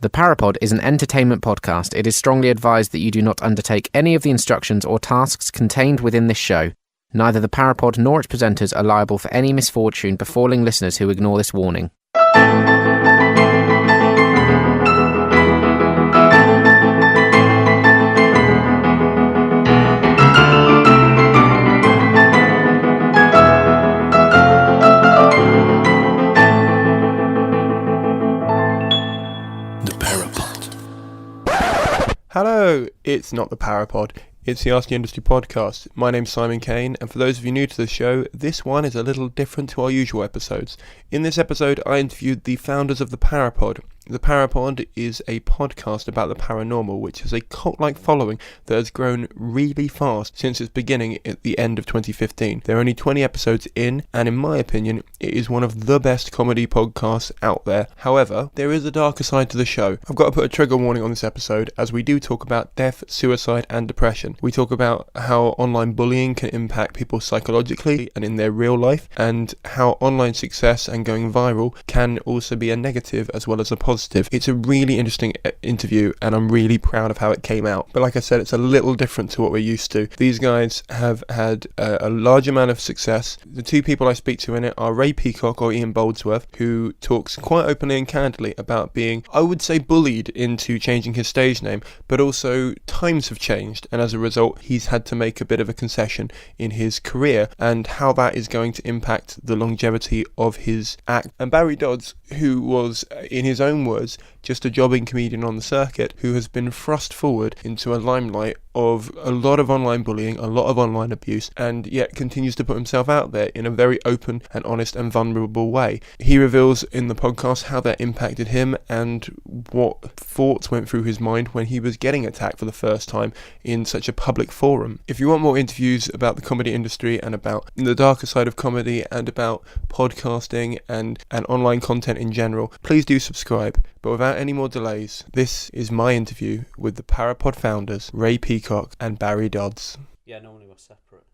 The ParaPod is an entertainment podcast. It is strongly advised that you do not undertake any of the instructions or tasks contained within this show. Neither the ParaPod nor its presenters are liable for any misfortune befalling listeners who ignore this warning. Hello, it's not the ParaPod, it's the Ask the Industry podcast. My name's Simon Kane, and for those of you new to the show, this one is a little different to our usual episodes. In this episode, I interviewed the founders of the ParaPod. The ParaPod is a podcast about the paranormal, which has a cult-like following that has grown really fast since its beginning at the end of 2015. There are only 20 episodes in, and in my opinion, it is one of the best comedy podcasts out there. However, there is a darker side to the show. I've got to put a trigger warning on this episode, as we do talk about death, suicide, and depression. We talk about how online bullying can impact people psychologically and in their real life, and how online success and going viral can also be a negative as well as a positive. It's a really interesting interview, and I'm really proud of how it came out. But like I said, it's a little different to what we're used to. These guys have had a large amount of success. The two people I speak to in it are Ray Peacock, or Ian Boldsworth, who talks quite openly and candidly about being, I would say, bullied into changing his stage name, but also times have changed, and as a result, he's had to make a bit of a concession in his career, and how that is going to impact the longevity of his act. And Barry Dodds, who was, in his own words, just a jobbing comedian on the circuit, who has been thrust forward into a limelight of a lot of online bullying, a lot of online abuse, and yet continues to put himself out there in a very open and honest and vulnerable way. He reveals in the podcast how that impacted him and what thoughts went through his mind when he was getting attacked for the first time in such a public forum. If you want more interviews about the comedy industry and about the darker side of comedy and about podcasting and online content in general, please do subscribe. But without any more delays, this is my interview with the ParaPod founders, Ray Peacock and Barry Dodds. Yeah, normally we're separate.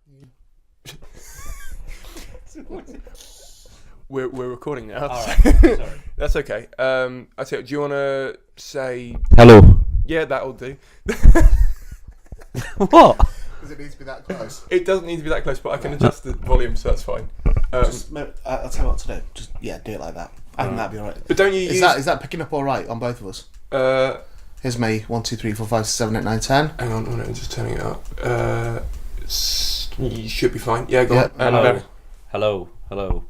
We're recording now. Alright, sorry. That's okay. I tell you, do you want to say... Hello. Yeah, that'll do. What? Does it need to be that close? It doesn't need to be that close, but I can adjust the volume, so that's fine. I'll tell you what to do. Just do it like that. I think that'd be alright. But don't you is that picking up alright on both of us? Here's me. 1, 2, 3, 4, 5, 6, 7, 8, 9, 10. Hang on, I'm just turning it up. You should be fine. Yeah, go on. Hello. Hello. Hello.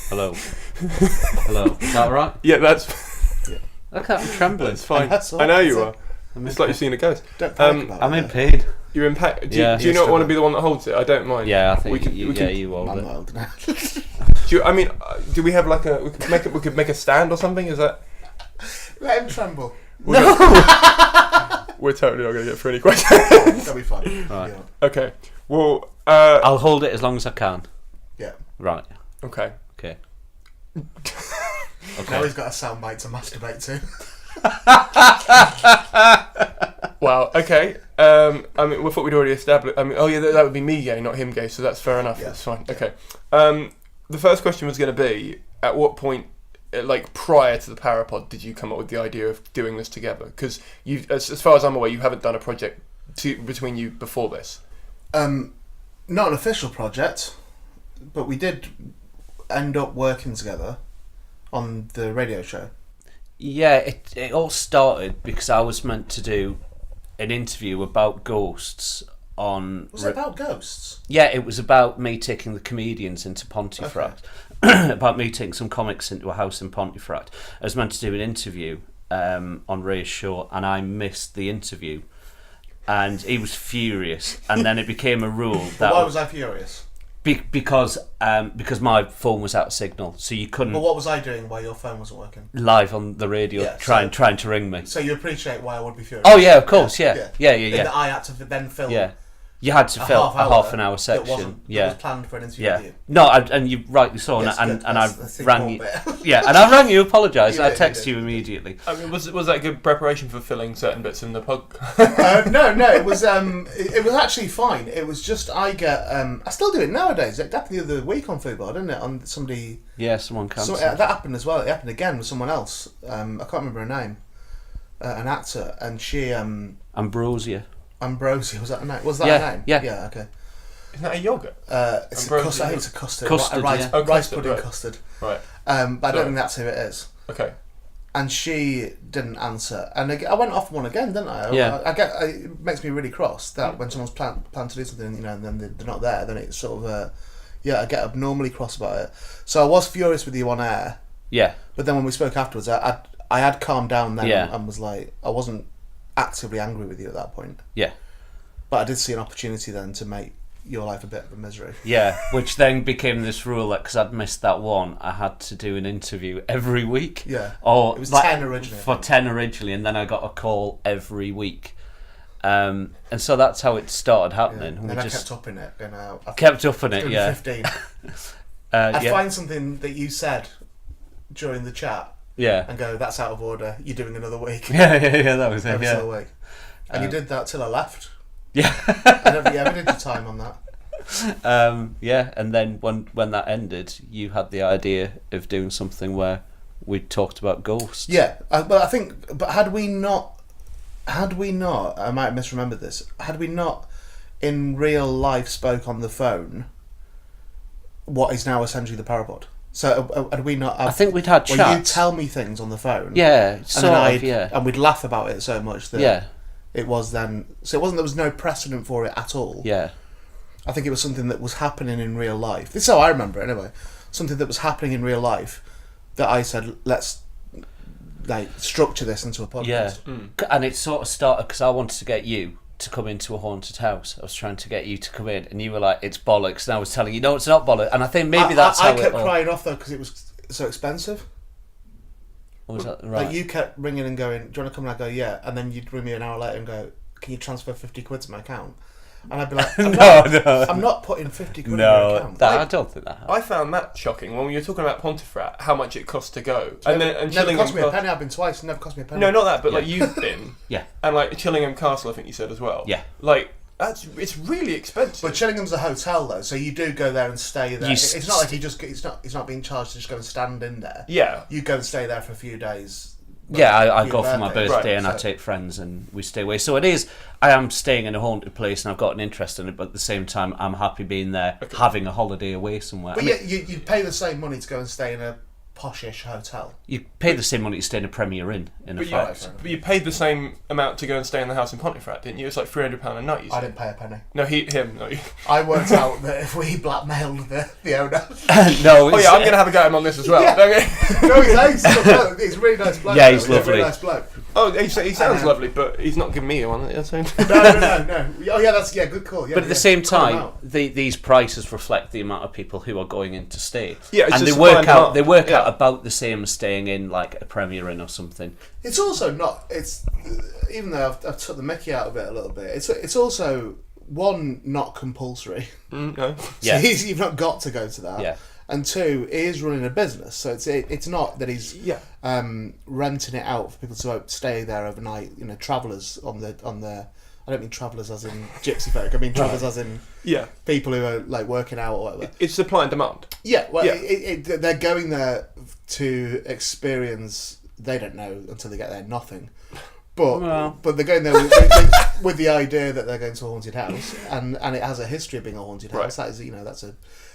Hello. Hello. Is that alright? Yeah, that's... Yeah. Look, I'm trembling. It's fine. That's I know you are. It's like you've seen a ghost. Don't panic about I'm it. in pain. You're in pain. Do Yeah. you not want to be the one that holds it? I don't mind. Yeah, I think we can, you hold I'm it. not old enough. Do we have like a... We could make a stand or something? Is that... Let him tremble. We're totally not going to get through any questions. That'll be fine. Right. Yeah. Okay. Well... I'll hold it as long as I can. Yeah. Right. Okay. Okay. Now he's got a soundbite to masturbate to. Wow. Okay. I mean, we thought we'd already established... I mean, oh yeah, that would be me gay, not him gay, so that's fair enough. Yeah. That's fine. Okay. The first question was going to be, at what point, like prior to the ParaPod, did you come up with the idea of doing this together? Because you, as far as I'm aware, you haven't done a project between you before this. Not an official project, but we did end up working together on the radio show. Yeah, it all started because I was meant to do an interview about ghosts on... Was it about ghosts? Yeah, it was about me taking the comedians into Pontefract. Okay. About me taking some comics into a house in Pontefract. I was meant to do an interview on Ray's show, and I missed the interview. And he was furious. And then it became a rule that... Why was I furious? Because my phone was out of signal, so you couldn't... But what was I doing while your phone wasn't working? Live on the radio, Yeah, trying to ring me. So you appreciate why I would be furious? Oh yeah, of course, yeah. And that I had to then film. Yeah. You had to film a half an hour section. That was planned for an interview with you. No, and you rightly so, Yes, and good. I That's the rang you. important bit. Yeah, and I rang you, apologised. You I did, texted you you did. immediately. I mean, was that good preparation for filling certain bits in the podcast? No, it was actually fine. It was just I still do it nowadays. It happened the other week on Football, didn't it? On somebody. Yeah, someone cancelled. So that happened as well. It happened again with someone else. I can't remember her name. an actor, and she Ambrosia. Ambrosia, was that her name? Was that her name? Yeah. Okay. Isn't that a yogurt? It's a custard. I think it's a custard. Custard, a rice, yeah. Oh, rice custard, pudding right. custard. Right. But I don't think that's who it is. Okay. And she didn't answer, and I went off one again, didn't I? Yeah. It makes me really cross that when someone's planned to do something, and then they're not there, then it's sort of I get abnormally cross about it. So I was furious with you on air. Yeah. But then when we spoke afterwards, I had calmed down then Yeah. and was like, I wasn't actively angry with you at that point. Yeah. But I did see an opportunity then to make your life a bit of a misery. Yeah, which then became this rule that because I'd missed that one, I had to do an interview every week. Yeah. Or It was like, 10 originally. For 10 originally, and then I got a call every week. And so that's how it started happening. And then I kept up in it. Kept up in it, yeah. 15. I'd yeah. find something that you said during the chat Yeah. and go, that's out of order, you're doing another week. Yeah, that was it, Every yeah. single week. And you did that till I left. Yeah. I never did your time on that. Yeah, and then when that ended, you had the idea of doing something where we talked about ghosts. Yeah, but had we not, I might have misremembered this, had we not in real life spoke on the phone, what is now essentially the ParaPod? So had we not? I think we'd had well, chats. you tell me things on the phone. Yeah, and sort of, yeah. And we'd laugh about it so much that Yeah. it was then. So it wasn't. There was no precedent for it at all. Yeah. I think it was something that was happening in real life. This is how I remember it anyway. Something that was happening in real life that I said, let's structure this into a podcast. Yeah, and it sort of started because I wanted to get you to come into a haunted house. I was trying to get you to come in, and you were like, "It's bollocks," and I was telling you, "No, it's not bollocks." And I think maybe that's how I kept crying off though because it was so expensive. Was that right? Like you kept ringing and going, "Do you want to come?" And I go, "Yeah," and then you'd ring me an hour later and go, "Can you transfer 50 quid to my account?" And I'd be like, I'm not putting 50 quid in your account. I don't think that happened. I found that shocking when you were talking about Pontefract, how much it cost to go, and never Chillingham cost me a penny. I've been twice. Never cost me a penny. No, not that, but Yeah. like you've been, Yeah. and like Chillingham Castle, I think you said as well. Yeah. Like it's really expensive. But Chillingham's a hotel though, so you do go there and stay there. You It's not like he's not being charged to just go and stand in there. Yeah. You go and stay there for a few days. Yeah, I for go your for my birthday Right, and I take friends and we stay away. So I am staying in a haunted place and I've got an interest in it, but at the same time I'm happy being there, having a holiday away somewhere. But you pay the same money to go and stay in a poshish hotel. You pay the same money to stay in a Premier Inn in But effect. but you paid the same amount to go and stay in the house in Pontefract, didn't you? It's like £300 a night. You I said. didn't pay a penny. No, him. No, you. I worked out that if we blackmailed the owner. No, Oh yeah, I'm going to have a go at him on this as well. Yeah. Okay. No, he's nice. He's a really nice bloke. Yeah, he's though. lovely. A really nice bloke. Oh, he sounds lovely, but he's not giving me one. That's No. Oh yeah, good call. Yeah, but at the same call him time, out. these prices reflect the amount of people who are going in to stay. Yeah, it's and just they work supply and out demand. out about the same as staying in like a Premier Inn or something. It's also not. It's even though I've took the mickey out of it a little bit. It's also one not compulsory. No. Yeah. So you've not got to go to that. Yeah. And two, he is running a business, so it's not that he's Yeah. renting it out for people to stay there overnight. You know, travellers on the. I don't mean travellers as in gypsy folk. I mean travellers as in Yeah. people who are like working out or whatever. It's supply and demand. Yeah, well, Yeah. they're going there to experience. They don't know until they get there nothing, but they're going there with the idea that they're going to a haunted house, and it has a history of being a haunted house. Right. That is, that's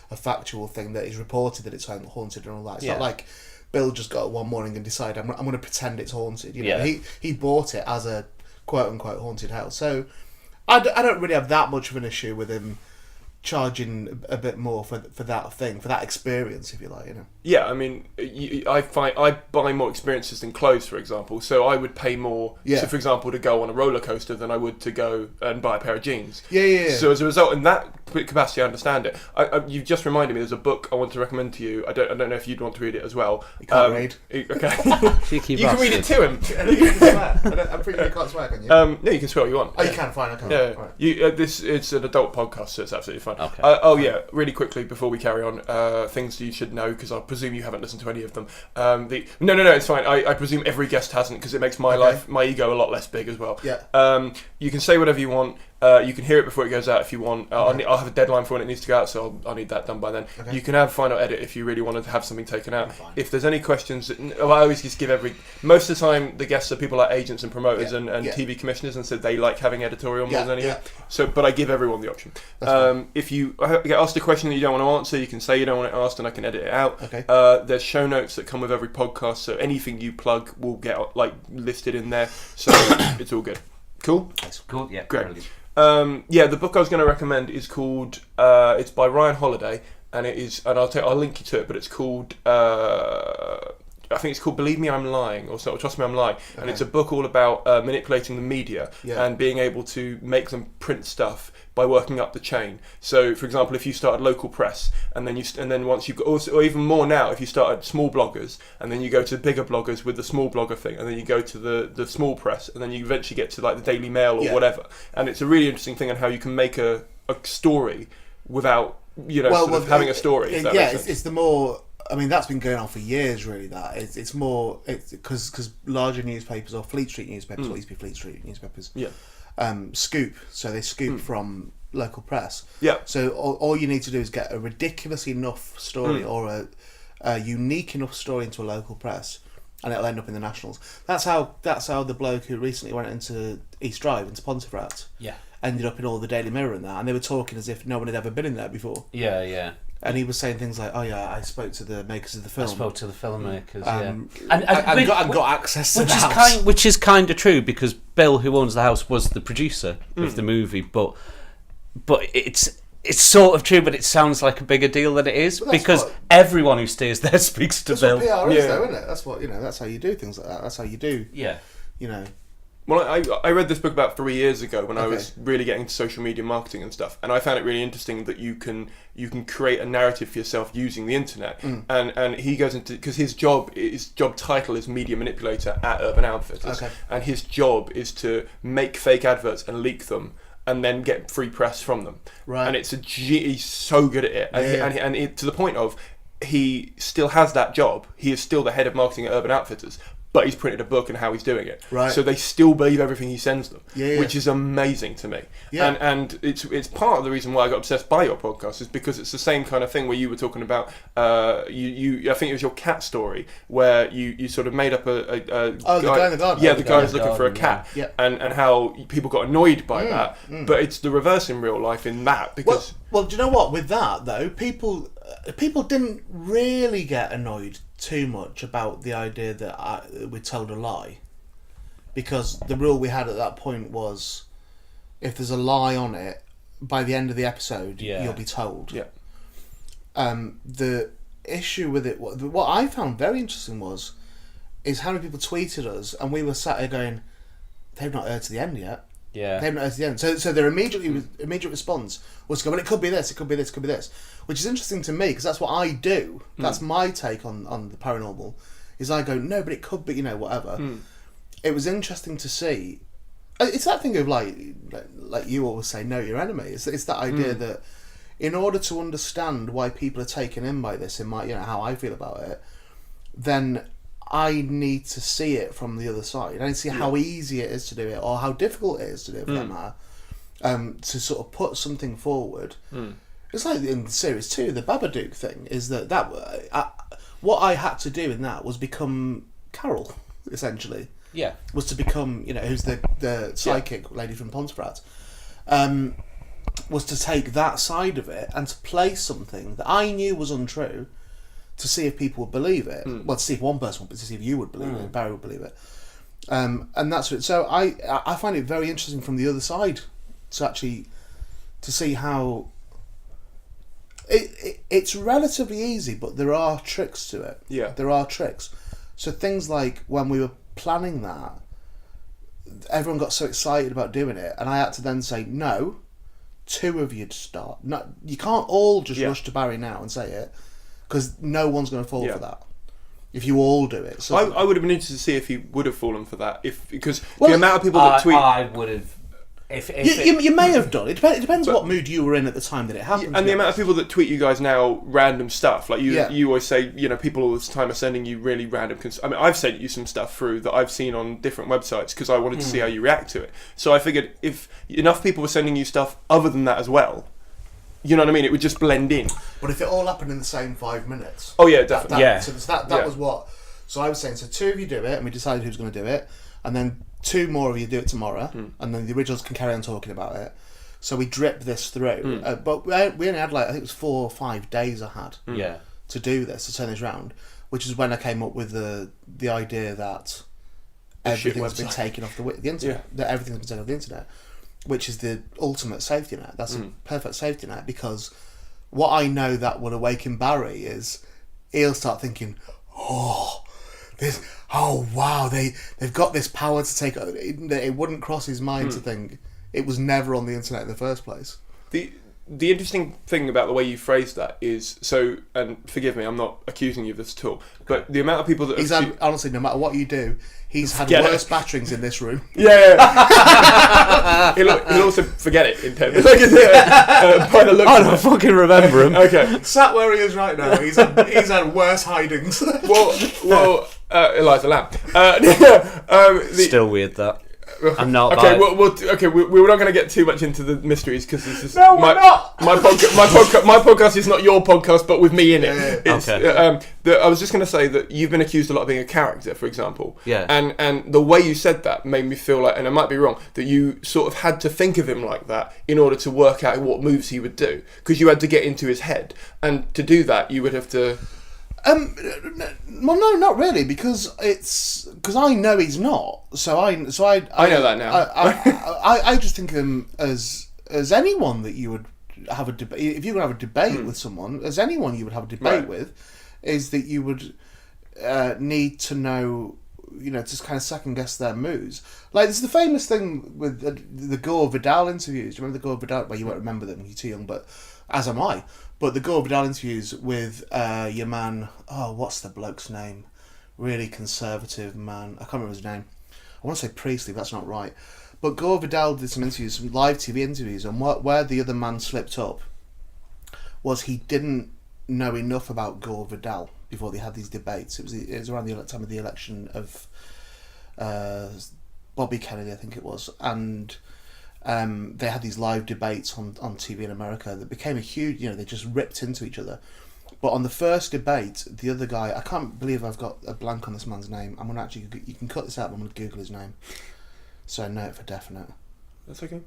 a factual thing that is reported that it's haunted and all that. It's Yeah. not like Bill just got up one morning and decided I'm going to pretend it's haunted. Yeah. He bought it as a quote unquote haunted house. So I don't really have that much of an issue with him charging a bit more for that thing, for that experience, if you like, Yeah, I mean, I buy more experiences than clothes, for example. So I would pay more, Yeah. so for example, to go on a roller coaster than I would to go and buy a pair of jeans. Yeah. So as a result, in that capacity, I understand it. You've just reminded me. There's a book I want to recommend to you. I don't know if you'd want to read it as well. You can't read. Okay. Cheeky You can read it to him. You can swear. I'm pretty sure you can't swear, can you? No, you can swear what you want. Oh, you can, fine, okay. Yeah, Right. it's an adult podcast, so it's absolutely fine. Okay. Yeah, really quickly before we carry on, things you should know because I presume you haven't listened to any of them. No, it's fine. I presume every guest hasn't because it makes my ego a lot less big as well. Yeah. You can say whatever you want. You can hear it before it goes out if you want. I'll have a deadline for when it needs to go out, so I'll need that done by then. Okay. You can have final edit if you really wanted to have something taken out. If there's any questions, I always just give most of the time the guests are people like agents and promoters and TV commissioners, and so they like having editorial more than anything. So, but I give everyone the option. If you get asked a question that you don't want to answer, you can say you don't want it asked, and I can edit it out. Okay. There's show notes that come with every podcast, so anything you plug will get listed in there. So it's all good. Cool. That's cool. Yeah. Great. The book I was going to recommend is called. It's by Ryan Holiday, and it is. And I'll link you to it. But it's called. I think it's called "Believe Me, I'm Lying," or "Trust Me, I'm Lying," and it's a book all about manipulating the media and being able to make them print stuff by working up the chain. So, for example, if you started local press, and then once you've got, or even more now, if you started small bloggers, and then you go to bigger bloggers with the small blogger thing, and then you go to the small press, and then you eventually get to like the Daily Mail or whatever. And it's a really interesting thing on how you can make a story without having a story. It's the more. I mean, that's been going on for years, really. That it's more because larger newspapers or Fleet Street newspapers, or used to be Fleet Street newspapers, scoop. So they scoop from local press. Yeah. So all you need to do is get a ridiculous enough story or a unique enough story into a local press, and it'll end up in the Nationals. That's how the bloke who recently went into East Drive, into Pontefract, ended up in all the Daily Mirror and that, and they were talking as if no one had ever been in there before. Yeah, yeah. And he was saying things like, "Oh yeah, I spoke to the makers of the film. I spoke to the filmmakers, and got access to the house." Which is kind of true, because Bill, who owns the house, was the producer of the movie. But it's sort of true, but it sounds like a bigger deal than it is, because everyone who stays there speaks to Bill. That's what PR is, though, isn't it? That's what That's how you do things like that. That's how you do. Yeah. Well, I read this book about 3 years ago when I was really getting into social media marketing and stuff, and I found it really interesting that you can create a narrative for yourself using the internet. And he goes into, because his job title is media manipulator at Urban Outfitters, and his job is to make fake adverts and leak them, and then get free press from them. Right. And he's so good at it, and to the point of he still has that job. He is still the head of marketing at Urban Outfitters, but he's printed a book and how he's doing it. Right. So they still believe everything he sends them, which is amazing to me. Yeah. And it's part of the reason why I got obsessed by your podcast, is because it's the same kind of thing where you were talking about, I think it was your cat story, where you sort of made up a guy, the guy in the garden. Yeah, the guy who's looking for a cat. Yeah. And how people got annoyed by that. But it's the reverse in real life in that, because... Well, do you know what? With that, though, people didn't really get annoyed too much about the idea that we told a lie, because the rule we had at that point was, if there's a lie on it, by the end of the episode, you'll be told. Yeah. The issue with it, what I found very interesting is how many people tweeted us, and we were sat here going, they've not heard to the end yet. Yeah. They haven't heard to the end. So their immediate response was to go, well, it could be this, it could be this, it could be this. Which is interesting to me, because that's what I do. That's my take on the paranormal, is I go, no, but it could be, whatever. It was interesting to see. It's that thing of like you always say, know your enemy. It's that idea that in order to understand why people are taken in by this, in my, how I feel about it, then I need to see it from the other side. I need to see how easy it is to do it, or how difficult it is to do it, for that matter. To sort of put something forward. It's like in series 2, the Babadook thing, is that what I had to do in that was become Carol, essentially. Yeah. Was to become, who's the psychic lady from Pontefract. Was to take that side of it and to play something that I knew was untrue, to see if people would believe it. Well, to see if one person would, but to see if you would believe it, Barry would believe it. And that's it. So I find it very interesting from the other side to see how it's relatively easy, but there are tricks to it. Yeah, there are tricks. So things like when we were planning that, everyone got so excited about doing it, and I had to then say, no, 2 of you to start. No, you can't all just rush to Barry now and say it, because no one's going to fall for that if you all do it. So I would have been interested to see if he would have fallen for that, because the amount of people that tweet, I would have. You may have done. It depends what mood you were in at the time that it happened. And the amount of people that tweet you guys now random stuff, like Yeah. you always say, people all this time are sending you really random. I mean, I've sent you some stuff through that I've seen on different websites because I wanted to see how you react to it. So I figured if enough people were sending you stuff other than that as well, you know what I mean, it would just blend in. But if it all happened in the same 5 minutes, oh yeah, definitely. So that was what. So I was saying, so 2 of you do it, and we decided who's going to do it, and then 2 more of you do it tomorrow, and then the originals can carry on talking about it. So we drip this through, but we only had I think it was 4 or 5 days I had to do this, to turn this round, which is when I came up with the idea that everything's been taken off the internet, that everything's been taken off the internet, which is the ultimate safety net. That's a perfect safety net, because what I know that will awaken Barry is he'll start thinking, oh wow, they've got this power to take it wouldn't cross his mind to think it was never on the internet in the first place. The interesting thing about the way you phrased that is, so, and forgive me, I'm not accusing you of this at all, but the amount of people that honestly, no matter what you do, he's had worse batterings in this room. Yeah. he'll also forget it in 10 minutes. By the look, I don't fucking remember him. Okay. Sat where he is right now, he's had worse hidings. well, Eliza Lamb. Still weird that. I'm not. Okay, we're not going to get too much into the mysteries because this is no, we're not. My podcast is not your podcast, but with me in it. Yeah. Okay. I was just going to say that you've been accused a lot of being a character, for example. Yeah. And the way you said that made me feel like, and I might be wrong, that you sort of had to think of him like that in order to work out what moves he would do, because you had to get into his head, and to do that you would have to. Well, no, not really, because I know he's not. So I know that now. I just think of him as anyone that you would have a debate. If you're going to have a debate with someone, as anyone you would have a debate with, is that you would need to know, to kind of second guess their moves. Like, there's the famous thing with the Gore Vidal interviews. Do you remember the Gore Vidal? Well, you won't remember them, you're too young, but as am I. But the Gore Vidal interviews with your man, what's the bloke's name? Really conservative man. I can't remember his name. I want to say Priestley, but that's not right. But Gore Vidal did some interviews, some live TV interviews, and where the other man slipped up was he didn't know enough about Gore Vidal before they had these debates. It was around the time of the election of Bobby Kennedy, I think it was, and they had these live debates on TV in America that became a huge, they just ripped into each other. But on the first debate, the other guy, I can't believe I've got a blank on this man's name. I'm going to actually, you can cut this out, but I'm going to Google his name, so I know it for definite. That's okay.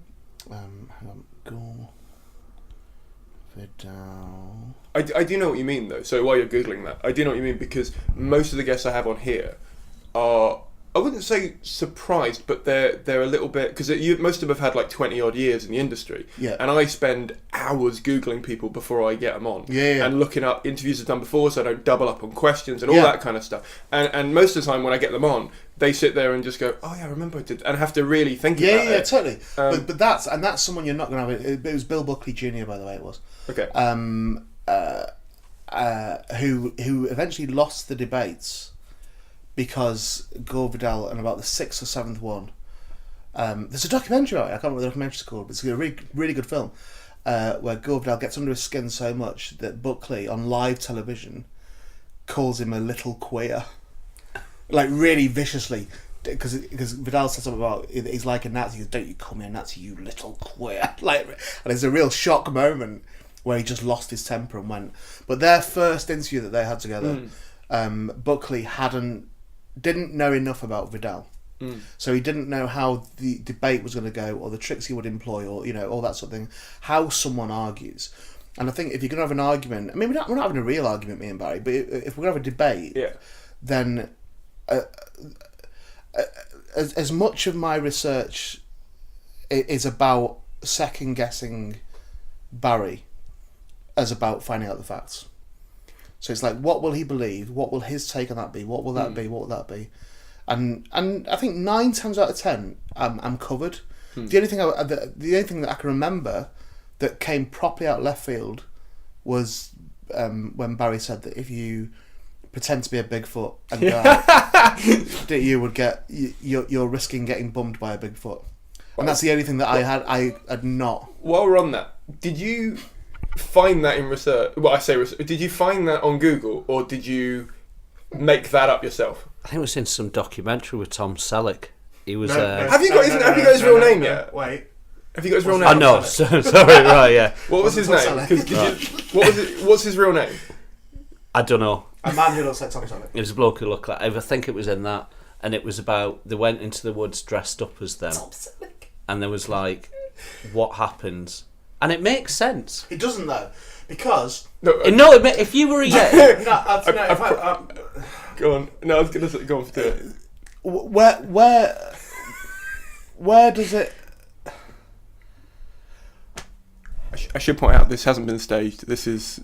Hang on, Gore Vidal. I do know what you mean, though. So while you're Googling that, I do know what you mean, because most of the guests I have on here are, I wouldn't say surprised, but they're a little bit, because most of them have had like 20 odd years in the industry, and I spend hours Googling people before I get them on, and looking up interviews I've done before, so I don't double up on questions and all that kind of stuff. And most of the time when I get them on, they sit there and just go, "Oh yeah, I remember I did," and have to really think about it. Yeah, totally. But that's someone you're not going to have. It was Bill Buckley Jr., by the way. It was okay. Who eventually lost the debates, because Gore Vidal, and about the 6th or 7th one, there's a documentary about it. I can't remember what the documentary's called, but it's a really, really good film, where Gore Vidal gets under his skin so much that Buckley, on live television, calls him a little queer. Like, really viciously. Because Vidal said something about, he's like a Nazi. He goes, "Don't you call me a Nazi, you little queer." Like, and it's a real shock moment where he just lost his temper and went. But their first interview that they had together, Buckley didn't know enough about Vidal, so he didn't know how the debate was going to go, or the tricks he would employ, or all that sort of thing, how someone argues. And I think if you're going to have an argument, I mean, we're not having a real argument, me and Barry, but if we're going to have a debate, then as much of my research is about second guessing Barry as about finding out the facts. So it's like, what will he believe? What will his take on that be? What will that be? What will that be? And I think 9 times out of 10, I'm covered. The only thing that I can remember that came properly out left field was when Barry said that if you pretend to be a Bigfoot and go out, that you would you're risking getting bummed by a Bigfoot. And that's the only thing that I had not. While we're on that, did you find that in research? Well, I say research. Did you find that on Google, or did you make that up yourself? I think it was in some documentary with Tom Selleck. He was. Have you got his real name yet? Wait. Have you got his real name? Oh no, sorry, right, yeah. What was his name? What's his real name? I don't know. A man who looks like Tom Selleck. It was a bloke who looked like. I think it was in that, and it was about they went into the woods dressed up as them, and there was like, what happens, and it makes sense. It doesn't though, because if you were a Yeti, go on. No, I was gonna say, go on, do it. Where does it? I should point out this hasn't been staged. This is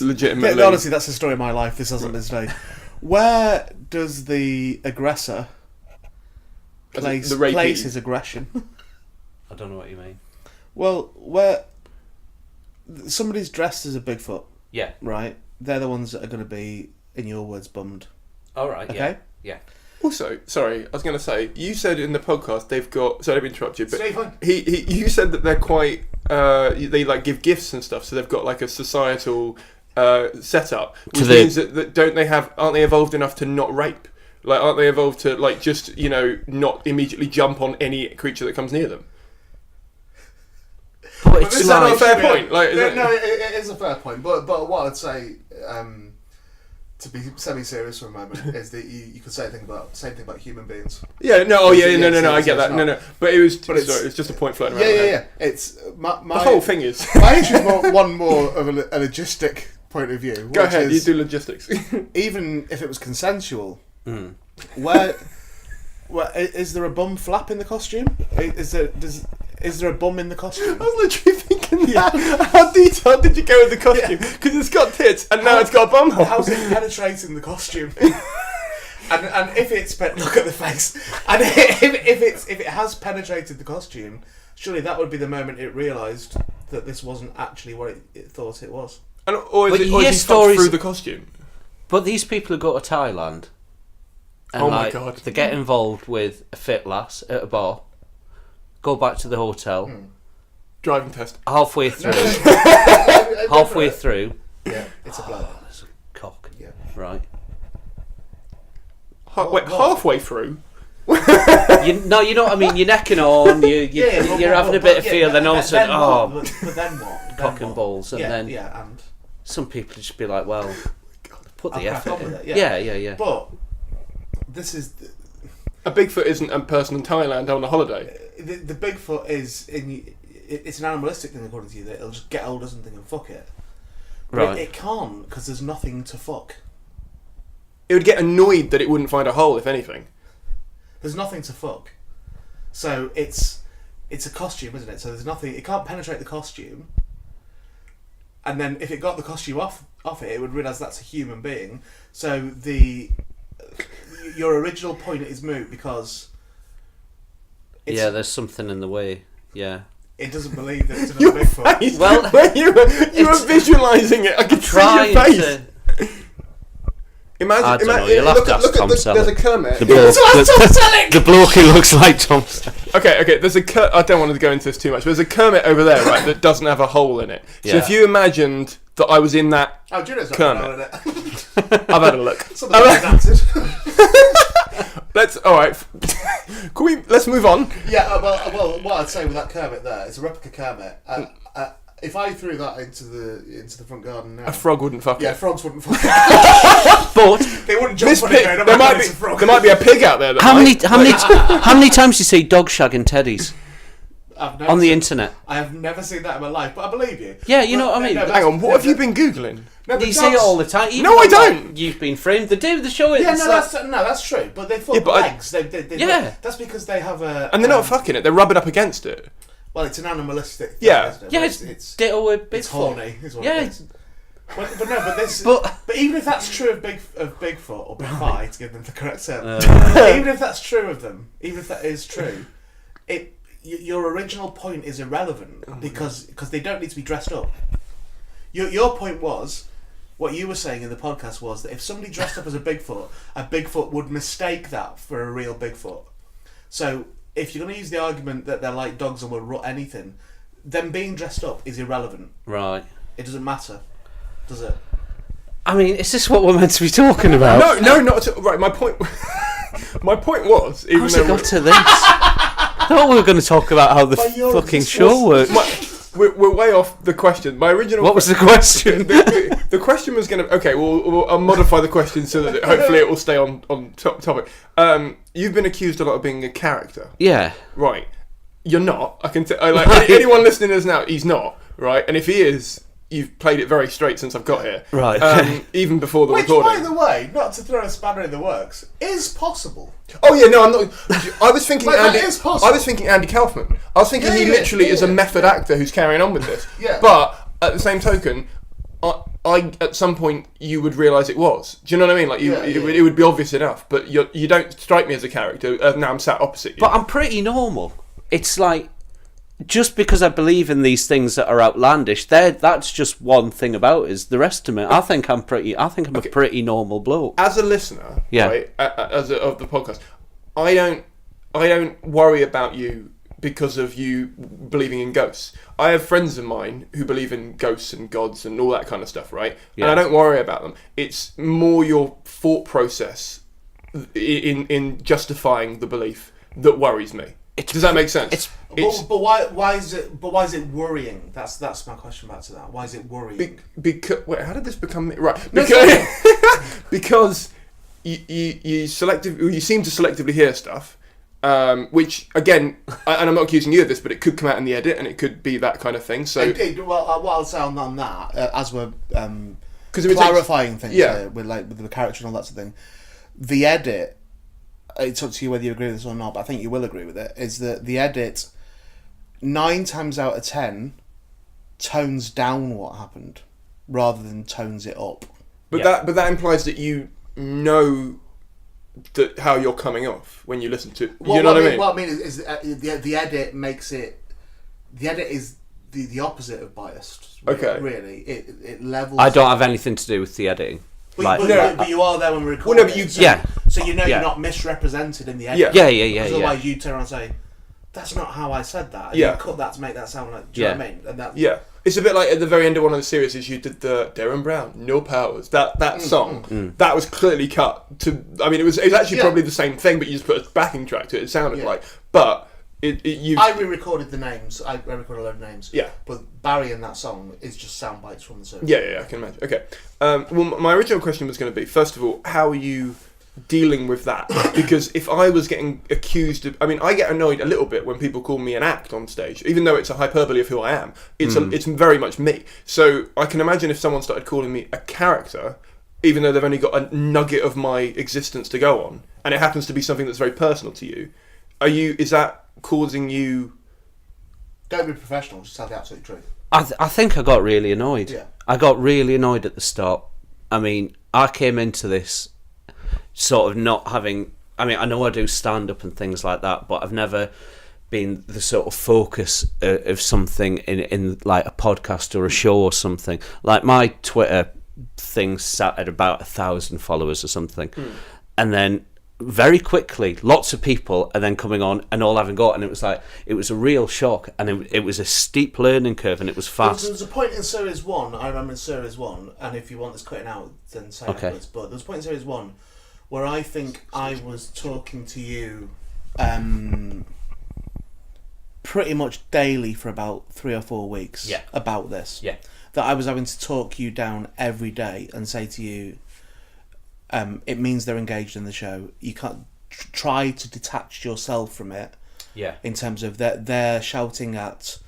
legitimately. Honestly, that's the story of my life. This hasn't been staged. Where does the aggressor place his aggression? I don't know what you mean. Well, where somebody's dressed as a Bigfoot, Yeah. right? They're the ones that are going to be, in your words, bummed. All right. Okay. Yeah. Also, sorry, I was going to say, you said in the podcast they've got. Sorry, I didn't interrupt you, but Stephen. you said that they're quite. They like give gifts and stuff, so they've got like a societal setup, which means that aren't they evolved enough to not rape? Like, aren't they evolved to like just not immediately jump on any creature that comes near them? But Is that not a fair point? Like, it is a fair point. But what I'd say, to be semi-serious for a moment, is that you could say same thing about human beings. Yeah, no, no, I get that. No, but it's just a point floating around. Yeah. It's the whole thing is my issue is one more of a logistic point of view. Go ahead, you do logistics. Even if it was consensual, where is there a bum flap in the costume? Is there a bum in the costume? I was literally thinking that. How detailed did you go with the costume? Because it's got tits and now it's got a bum hole. How's it penetrating the costume? and if it's look at the face. And if it has penetrated the costume, surely that would be the moment it realised that this wasn't actually what it thought it was. Or is he fucked through the costume? But these people who go to Thailand, and my God, they get involved with a fit lass at a bar. Go back to the hotel. Driving test. Halfway through. Yeah, it's a blood. There's a cock. Yeah. Right. Halfway through? You know what I mean? You're necking on, you're having a bit of feel, then all of a sudden, but then what? Cock and balls, and then and some people just be like, well, put the effort in. Yeah. But this is... A Bigfoot isn't a person in Thailand on a holiday. The Bigfoot is it's an animalistic thing according to you, that it'll just get hold of something and fuck it. But Right. it can't, because there's nothing to fuck. It would get annoyed that it wouldn't find a hole, if anything. There's nothing to fuck. So it's a costume, isn't it? So there's nothing. It can't penetrate the costume. And then if it got the costume off it would realise that's a human being. So your original point is moot because there's something in the way. Yeah. It doesn't believe that it's another Bigfoot. Face. Well, when you were visualising it, I could see your face. Imagine, I don't know, you'll have to ask Tom Selleck. There's a Kermit. The bloke who looks like Tom Selleck. Okay, there's I don't want to go into this too much, but there's a Kermit over there, right, that doesn't have a hole in it. So Yeah. if you imagined that I was in that Kermit. I've had a look. Alright. Let's move on. Yeah, well, what I'd say with that Kermit there, it's a replica Kermit. If I threw that into the front garden now, A frog wouldn't fuck yeah, it. frogs wouldn't fuck it. But They wouldn't jump This on pig, it going, there might be a pig out there that how might. many times do you see dog shagging teddies on the internet? I have never seen that in my life, but I believe you. Yeah, you know what I mean? Hang on, what have you been Googling? No, You see it all the time. Even No, I when, don't. like, you've been framed. They do. They show it. Yeah, It's that's true. But they fuck Yeah, but legs. That's because they have a. And they're not fucking it, they're rubbing up against it. Well, it's an animalistic thing, Yeah. isn't it? Yeah, But it's ditto with Bigfoot. it's horny, is what Yeah, it is. But no, but this. But- But even if that's true of Bigfoot or Bigfoot, to give them the correct term, even if that's true of them, even if that is true, your original point is irrelevant because they don't need to be dressed up. Your point was, what you were saying in the podcast was that if somebody dressed up as a Bigfoot would mistake that for a real Bigfoot. So if you're going to use the argument that they're like dogs and will rut anything, them being dressed up is irrelevant. Right. It doesn't matter, does it? I mean, is this what we're meant to be talking about? No, not at all. Right, my point... my point was... How's it got to this? I thought we were going to talk about how the fucking show works. We're way off the question. My original... What was the question? The question was going to... Okay, I'll modify the question so that hopefully it will stay on topic. You've been accused a lot of being a character. Yeah. Right. You're not. I can anyone listening to this now, he's not. Right? And if he is... You've played it very straight since I've got here. Right. Even before the Which, recording. by the way, not to throw a spanner in the works, is possible. Oh yeah, no, I'm not. I was thinking Like, Andy. that is possible. I was thinking Andy Kaufman. I was thinking he literally is a method actor who's carrying on with this. Yeah. But at the same token, I at some point you would realise it was. Do you know what I mean? Like it would be obvious enough. But you don't strike me as a character. Now I'm sat opposite you. But I'm pretty normal. It's like, just because I believe in these things that are outlandish, that's just one thing about it. The rest of it, I think I'm a pretty normal bloke. As a listener, Yeah. right, of the podcast, I don't worry about you because of you believing in ghosts. I have friends of mine who believe in ghosts and gods and all that kind of stuff, right? Yeah. And I don't worry about them. It's more your thought process in justifying the belief that worries me. Does that make sense? But why is it worrying? That's my question back to that. Why is it worrying? Because wait, how did this become right? Because you seem to selectively hear stuff, which again, and I'm not accusing you of this, but it could come out in the edit, and it could be that kind of thing. So, what I'll say on that, as we're clarifying things here, with the character and all that sort of thing, the edit. It's up to you whether you agree with this or not, but I think you will agree with it, is that the edit, 9 times out of 10, tones down what happened, rather than tones it up. But that implies that you know that how you're coming off when you listen to it. You know what I mean? What I mean is the edit makes it... The edit is the opposite of biased. Okay. Really. It levels... I don't have anything to do with the editing. But you are there when we record So you know you're not misrepresented in the edit. Yeah. Otherwise you turn around and say, that's not how I said that. And you cut that to make that sound like... Do you know what I mean? And it's a bit like at the very end of one of the series is you did the Darren Brown, No Powers. That song, that was clearly cut to... I mean, it was actually probably the same thing, but you just put a backing track to it. It sounded like... But... I re-recorded the names. I recorded a load of names. Yeah. But Barry in that song is just sound bites from the series. Yeah, I can imagine. Okay. Well, my original question was going to be, first of all, how are you dealing with that? Because if I was getting accused of... I mean, I get annoyed a little bit when people call me an act on stage, even though it's a hyperbole of who I am. It's very much me. So I can imagine if someone started calling me a character, even though they've only got a nugget of my existence to go on, and it happens to be something that's very personal to you, is that causing you... Don't be professional, just tell the absolute truth. I think I got really annoyed. Yeah. I got really annoyed at the start. I mean, I came into this sort of not having... I mean, I know I do stand-up and things like that, but I've never been the sort of focus of something in like a podcast or a show or something. Like my Twitter thing sat at about 1,000 followers or something. And then... very quickly, lots of people are then coming on and all having got, and it was a real shock, and it was a steep learning curve, and it was fast. There was a point in Series 1, I remember in Series 1, and if you want this cutting out, then say afterwards, but there was a point in Series 1 where I think I was talking to you pretty much daily for about 3 or 4 weeks about this. Yeah. That I was having to talk you down every day and say to you, it means they're engaged in the show. You can't try to detach yourself from it. Yeah. In terms of they're shouting at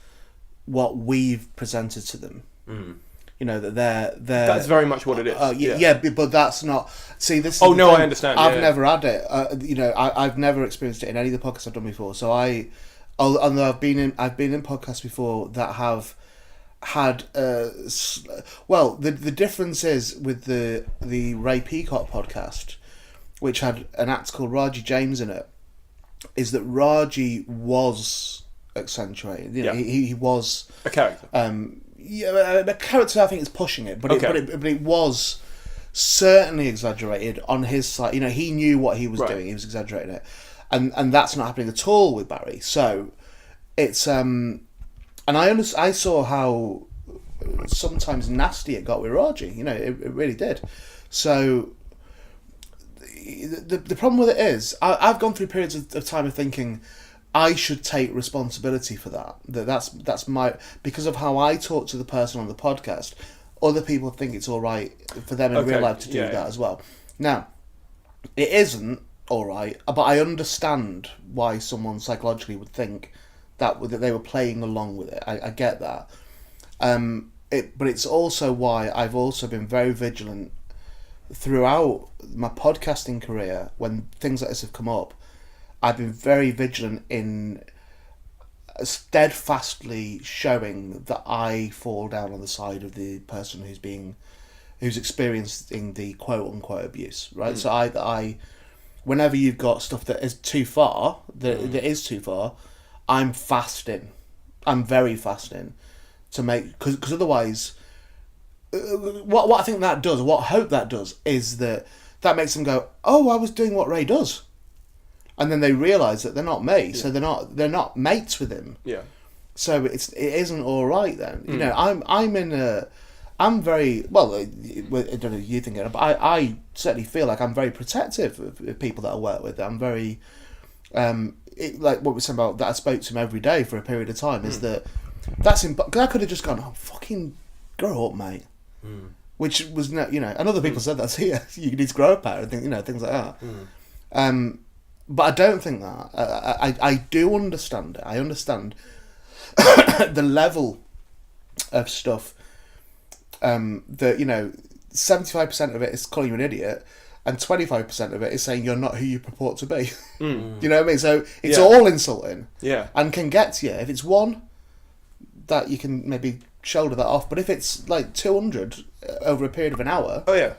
what we've presented to them. You know that they're. That's very much what it is. But that's not. See, this. Oh no, I understand. I've never had it. I've never experienced it in any of the podcasts I've done before. So although I've been in podcasts before that have had the difference is with the Ray Peacock podcast, which had an actor called Raji James in it, is that Raji was accentuated. He was a character. A character I think is pushing it, but it was certainly exaggerated on his side. You know, he knew what he was doing. He was exaggerating it. and that's not happening at all with Barry. So it's and I saw how sometimes nasty it got with Raji. You know, it really did. So the problem with it is I've gone through periods of time of thinking I should take responsibility for that. That's my, because of how I talk to the person on the podcast. Other people think it's all right for them in real life to do that as well. Now, it isn't all right, but I understand why someone psychologically would think that they were playing along with it. I get that. But it's also why I've also been very vigilant throughout my podcasting career. When things like this have come up, I've been very vigilant in steadfastly showing that I fall down on the side of the person who's experiencing the quote unquote abuse, right? So I whenever you've got stuff that is too far, that is too far, I'm fasting. I'm very fasting to make, because otherwise, what I think that does, what I hope that does, is that makes them go, oh, I was doing what Ray does. And then they realise that they're not me, so they're not mates with him. Yeah. So it isn't all right then. You know, I'm very, well, I don't know if you think it, but I certainly feel like I'm very protective of people that I work with. I'm very, like what we're saying about that I spoke to him every day for a period of time, is that's because I could have just gone, oh, fucking grow up, mate. Which was, you know, and other people said that, so yeah, you need to grow up out, and things like that. But I don't think that. I do understand it. I understand the level of stuff that, you know, 75% of it is calling you an idiot, and 25% of it is saying you're not who you purport to be. You know what I mean? So it's all insulting. Yeah. And can get to you. If it's one, that you can maybe shoulder that off. But if it's like 200 over a period of an hour... Oh, yeah.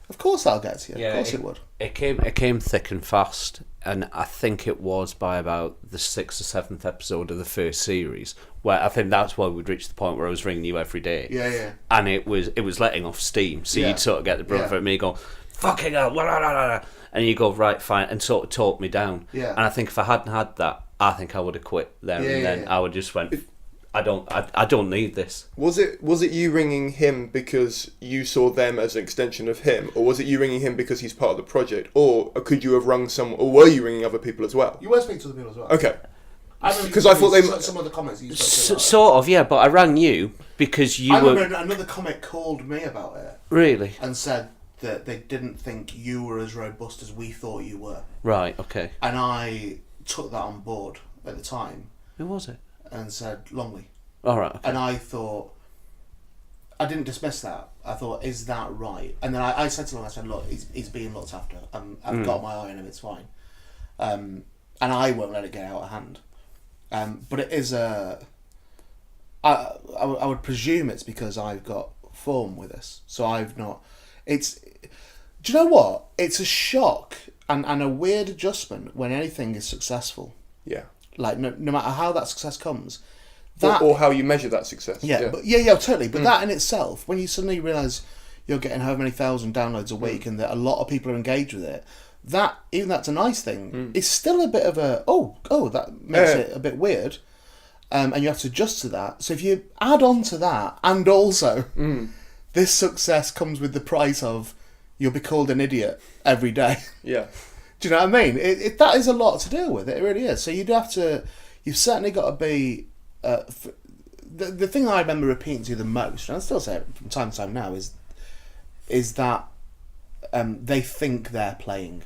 Of course that'll get to you. Of course it would. It came thick and fast, and I think it was by about the 6th or 7th episode of the first series, where I think that's why we'd reached the point where I was ringing you every day. Yeah. And it was letting off steam, so you'd sort of get the brunt of me go, fucking hell, blah, blah, blah, blah, and you go, right, fine, and sort of talk me down. Yeah. And I think if I hadn't had that, I think I would have quit there and then. I would just went... I don't need this. Was it you ringing him because you saw them as an extension of him, or was it you ringing him because he's part of the project, or could you have rung some, or were you ringing other people as well? You were speaking to other people as well. Okay. Because I thought some of the comments you spoke to. Sort of, yeah. But I rang you because you were. I remember another comic called me about it. Really? And said that they didn't think you were as robust as we thought you were. Right. Okay. And I took that on board at the time. Who was it? And said Longley. All right. Okay. And I thought, I didn't dismiss that. I thought, is that right? And then I said to him, I said, look, he's being looked after. I've got my eye on him. It's fine. And I won't let it get out of hand. But it is I would presume it's because I've got form with this. So I've not. It's. Do you know what? It's a shock and a weird adjustment when anything is successful. Yeah. Like no matter how that success comes. Or how you measure that success. Yeah, yeah, totally. But that in itself, when you suddenly realise you're getting however many thousand downloads a week and that a lot of people are engaged with it, that, even that's a nice thing, it's still a bit of a, that makes it a bit weird. And you have to adjust to that. So if you add on to that, and also, this success comes with the price of you'll be called an idiot every day. Yeah. Do you know what I mean? That is a lot to deal with. It really is. So you've certainly got to be... the thing I remember repeating to you the most, and I still say it from time to time now, is that they think they're playing.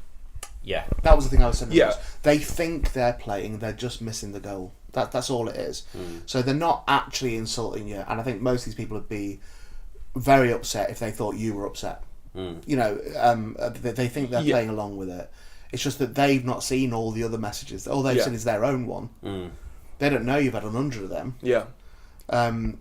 Yeah. That was the thing I was saying. Yeah. They think they're playing, they're just missing the goal. That's all it is. So they're not actually insulting you, and I think most of these people would be very upset if they thought you were upset. You know, they think they're playing along with it. It's just that they've not seen all the other messages. All they've seen is their own one. They don't know you've had 100 of them. Yeah. I mean,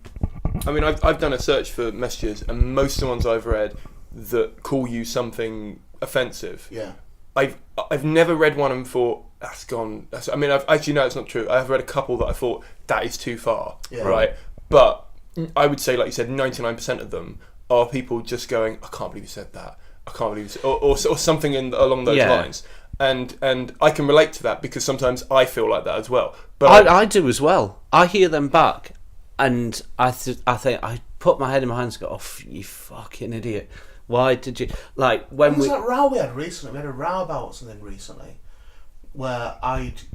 I've done a search for messages, and most of the ones I've read that call you something offensive. Yeah. I've never read one and thought that's gone. I mean, I've actually no, it's not true. I've read a couple that I thought that is too far. Yeah. Right. But I would say, like you said, 99% of them are people just going, I can't believe you said that. I can't believe you said, or something along those lines. and I can relate to that because sometimes I feel like that as well. But I do as well. I hear them back, and I think I put my head in my hands and go, "Oh, you fucking idiot! Why did you like when What was we?" that row we had recently? We had a row about something recently, where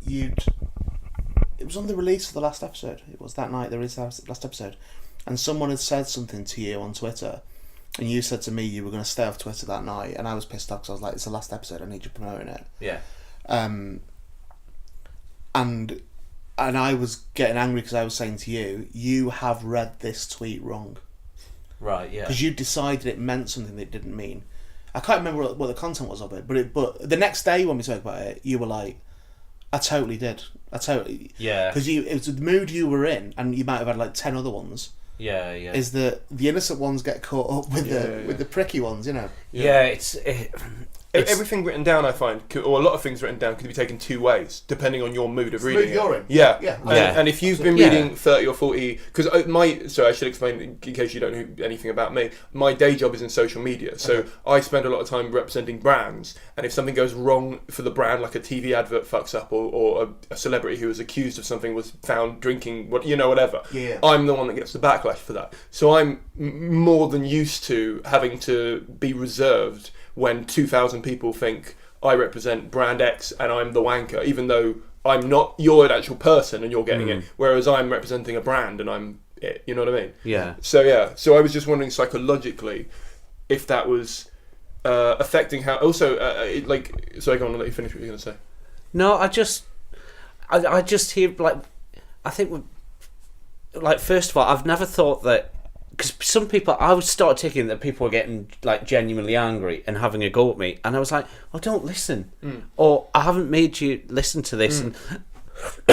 it was on the release of the last episode. It was that night, the release of the last episode, and someone had said something to you on Twitter, and you said to me you were going to stay off Twitter that night, and I was pissed off because I was like, "It's the last episode. I need you promoting it." Yeah. And I was getting angry because I was saying to you, "You have read this tweet wrong." Right. Yeah. Because you decided it meant something that it didn't mean. I can't remember what the content was of it, but the next day when we spoke about it, you were like, "I totally did. I totally." Yeah. Because it was the mood you were in, and you might have had like 10 other ones. Yeah. Yeah. Is that the innocent ones get caught up with the pricky ones, you know? Yeah. It's everything written down, I find, or a lot of things written down, can be taken two ways, depending on your mood of reading. Mood you're in. Yeah. Yeah. And if you've been reading 30 or 40, because sorry, I should explain in case you don't know anything about me. My day job is in social media, so I spend a lot of time representing brands. And if something goes wrong for the brand, like a TV advert fucks up, or a celebrity who was accused of something was found drinking, whatever, I'm the one that gets the backlash for that. So I'm more than used to having to be reserved when 2,000 people think I represent brand X and I'm the wanker, even though I'm not. You're an actual person and you're getting it, whereas I'm representing a brand and I'm it. You know what I mean? Yeah. So I was just wondering psychologically if that was affecting how. Also, sorry, go on. I'll let you finish what you're going to say. No, I just hear I think first of all, I've never thought that. Because some people, I would start taking that people were getting like genuinely angry and having a go at me, and I was like, "Oh, don't listen," or "I haven't made you listen to this." And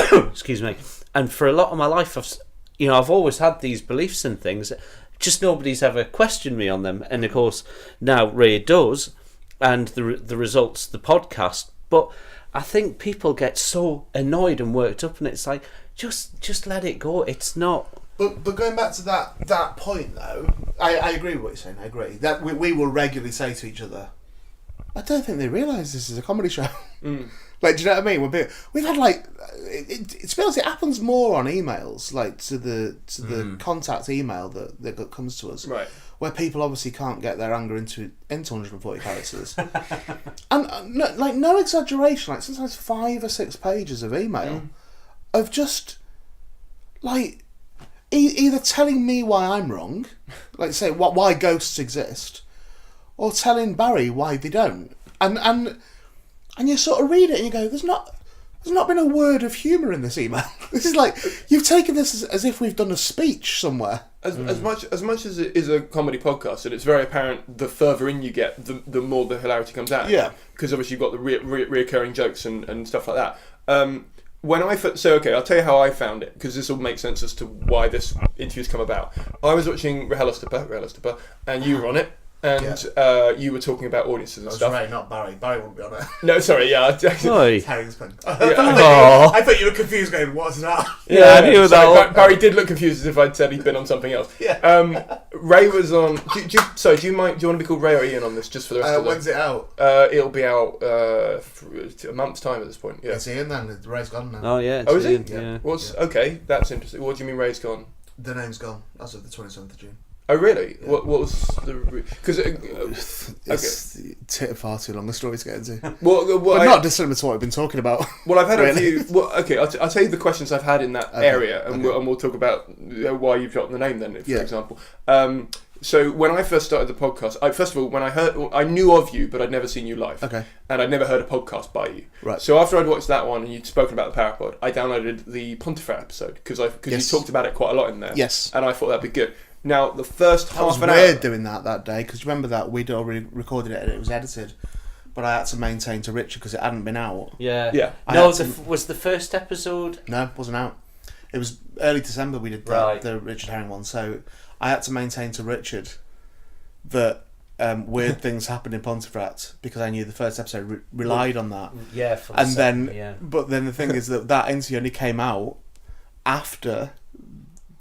excuse me. And for a lot of my life, I've always had these beliefs and things. Just nobody's ever questioned me on them, and of course now Ray does, and the results, the podcast. But I think people get so annoyed and worked up, and it's like just let it go. It's not. But going back to that point though, I agree with what you're saying. I agree that we will regularly say to each other, "I don't think they realise this is a comedy show." Like, do you know what I mean? We've had like it's to be honest, it happens more on emails, like to the contact email that comes to us, right? Where people obviously can't get their anger into 140 characters, and no exaggeration, like sometimes 5 or 6 pages of email of just like. Either telling me why I'm wrong, like say why ghosts exist, or telling Barry why they don't, and you sort of read it and you go, there's not been a word of humour in this email. This is like you've taken this as if we've done a speech somewhere. As much as it is a comedy podcast, and it's very apparent the further in you get, the more the hilarity comes out. Yeah, because obviously you've got the reoccurring jokes and stuff like that. When I I'll tell you how I found it, because this will make sense as to why this interview's come about. I was watching Rehelostapa, and you were on it, and you were talking about audiences and stuff. Ray, not Barry. Barry wouldn't be on it. No, sorry, yeah. Harry's pen. Yeah. I thought you were confused going, what's that? Yeah, I knew that. Barry did look confused as if I'd said he'd been on something else. Yeah. Ray was on. Do you want to be called Ray or Ian on this, just for the rest of the... When's it out? It'll be out a month's time at this point. Yeah. It's Ian then. Ray's gone now. Oh yeah. Oh, is he? Yeah. Okay, that's interesting. What do you mean Ray's gone? The name's gone as of the 27th of June. Oh really? Yeah. What was the? Because it's far too long a story to get into. But not dissimilar to what we've been talking about. Well, I've had really. a few. Well, okay, I'll tell you the questions I've had in that area, and we'll talk about why you've dropped the name. Then, for example. So when I first started the podcast, first of all, I knew of you, but I'd never seen you live. Okay. And I'd never heard a podcast by you. Right. So after I'd watched that one and you'd spoken about the ParaPod, I downloaded the Pontefract episode because you talked about it quite a lot in there. Yes. And I thought that'd be good. Now the first half an hour. It was weird doing that day because remember that we'd already recorded it and it was edited, but I had to maintain to Richard because it hadn't been out. Yeah. Yeah. Was the first episode? No, it wasn't out. It was early December we did the Richard Herring one, so I had to maintain to Richard that weird things happened in Pontefract because I knew the first episode relied on that. Yeah. But then the thing is that interview only came out after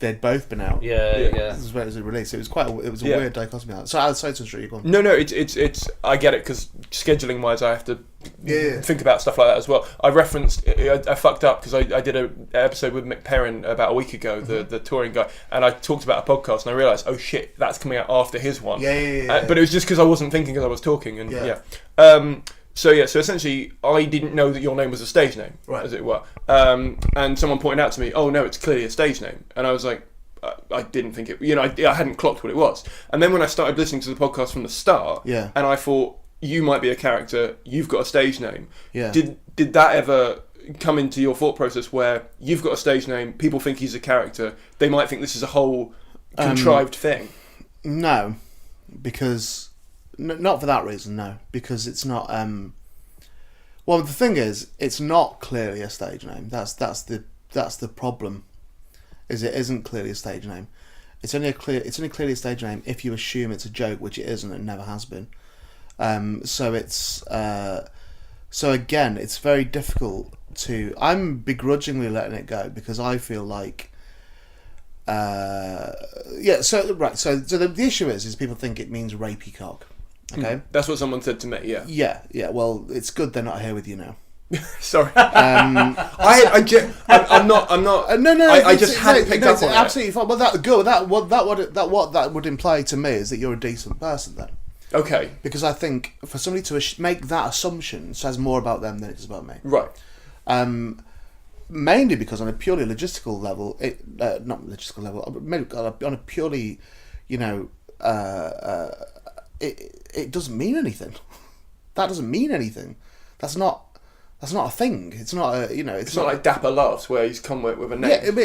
they'd both been out. Yeah. This is where it was released. It was a weird dichotomy. So outside to Street, you go on. No, it's. I get it because scheduling wise, I have to think about stuff like that as well. I referenced. I fucked up because I did an episode with Mick Perrin about a week ago, the touring guy, and I talked about a podcast, and I realised, oh shit, that's coming out after his one. But it was just because I wasn't thinking as I was talking, and So essentially, I didn't know that your name was a stage name, as it were. And someone pointed out to me, oh no, it's clearly a stage name. And I was like, I didn't think it, I hadn't clocked what it was. And then when I started listening to the podcast from the start, and I thought, you might be a character, you've got a stage name. Yeah. Did that ever come into your thought process where you've got a stage name, people think he's a character, they might think this is a whole contrived thing? No, because... not for that reason, no. Because it's not... well, the thing is, it's not clearly a stage name. That's the problem. Is it isn't clearly a stage name. It's only clearly a stage name if you assume it's a joke, which it isn't and never has been. So it's... so again, it's very difficult to... I'm begrudgingly letting it go because I feel like... So the issue is people think it means rapey cock. Okay, that's what someone said to me. Yeah. Well, it's good they're not here with you now. Sorry, I'm not. I just hadn't picked up on it. Absolutely fine. Well, that would imply to me is that you're a decent person then. Okay. Because I think for somebody to make that assumption says more about them than it does about me. Right. Mainly because on a purely logistical level, on a purely, it doesn't mean anything. That doesn't mean anything. That's not a thing. It's not a, It's not like Dapper Loves where he's come with a name. Yeah, but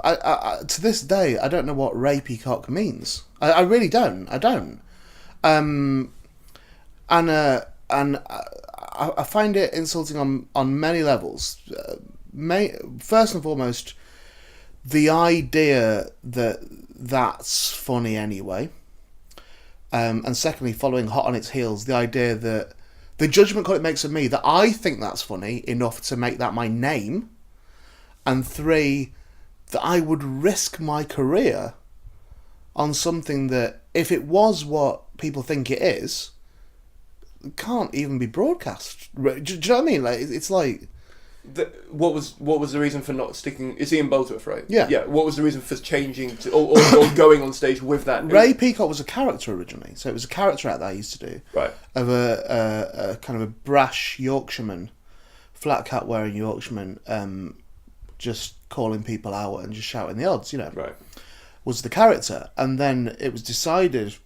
I, to this day, I don't know what rapey cock means. I really don't. I don't. And I find it insulting on many levels. First and foremost, the idea that that's funny anyway. And secondly, following hot on its heels, the idea that the judgment call it makes of me, that I think that's funny enough to make that my name. And 3, that I would risk my career on something that, if it was what people think it is, can't even be broadcast. Do you know what I mean? Like, it's like... What was the reason for not sticking... It's Ian Boldsworth, right? Yeah. What was the reason for changing to or going on stage with that? Ray Peacock was a character originally, so it was a character act that I used to do. Right. Of a kind of a brash Yorkshireman, flat cap wearing Yorkshireman, just calling people out and just shouting the odds, Right. Was the character. And then it was decided,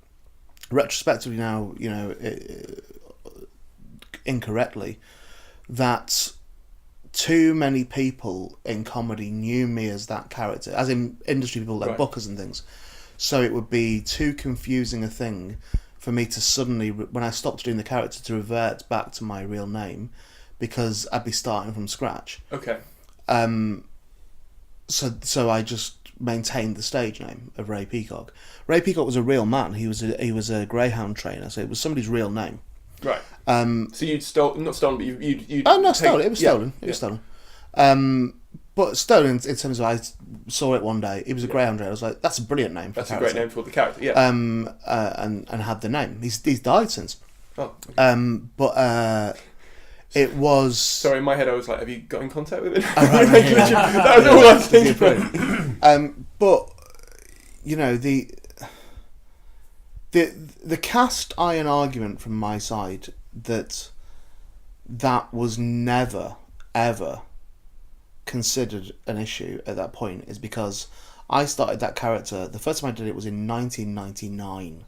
retrospectively now, incorrectly, that too many people in comedy knew me as that character, as in industry people like bookers and things. So it would be too confusing a thing for me to suddenly, when I stopped doing the character, to revert back to my real name, because I'd be starting from scratch. Okay. So I just maintained the stage name of Ray Peacock. Ray Peacock was a real man. He was a greyhound trainer, so it was somebody's real name. Right. So you'd not stolen, but you. Oh no, stolen. It was stolen. It was stolen. But stolen in terms of I saw it one day. It was a greyhound trainer. I was like, that's a brilliant name. That's a great name for the character. Yeah. And had the name. He's died since. Oh. Okay. But it was. Sorry, in my head I was like, have you got in contact with him? That was all I was thinking. But the cast iron argument from my side that was never ever considered an issue at that point is because I started that character. The first time I did it was in 1999.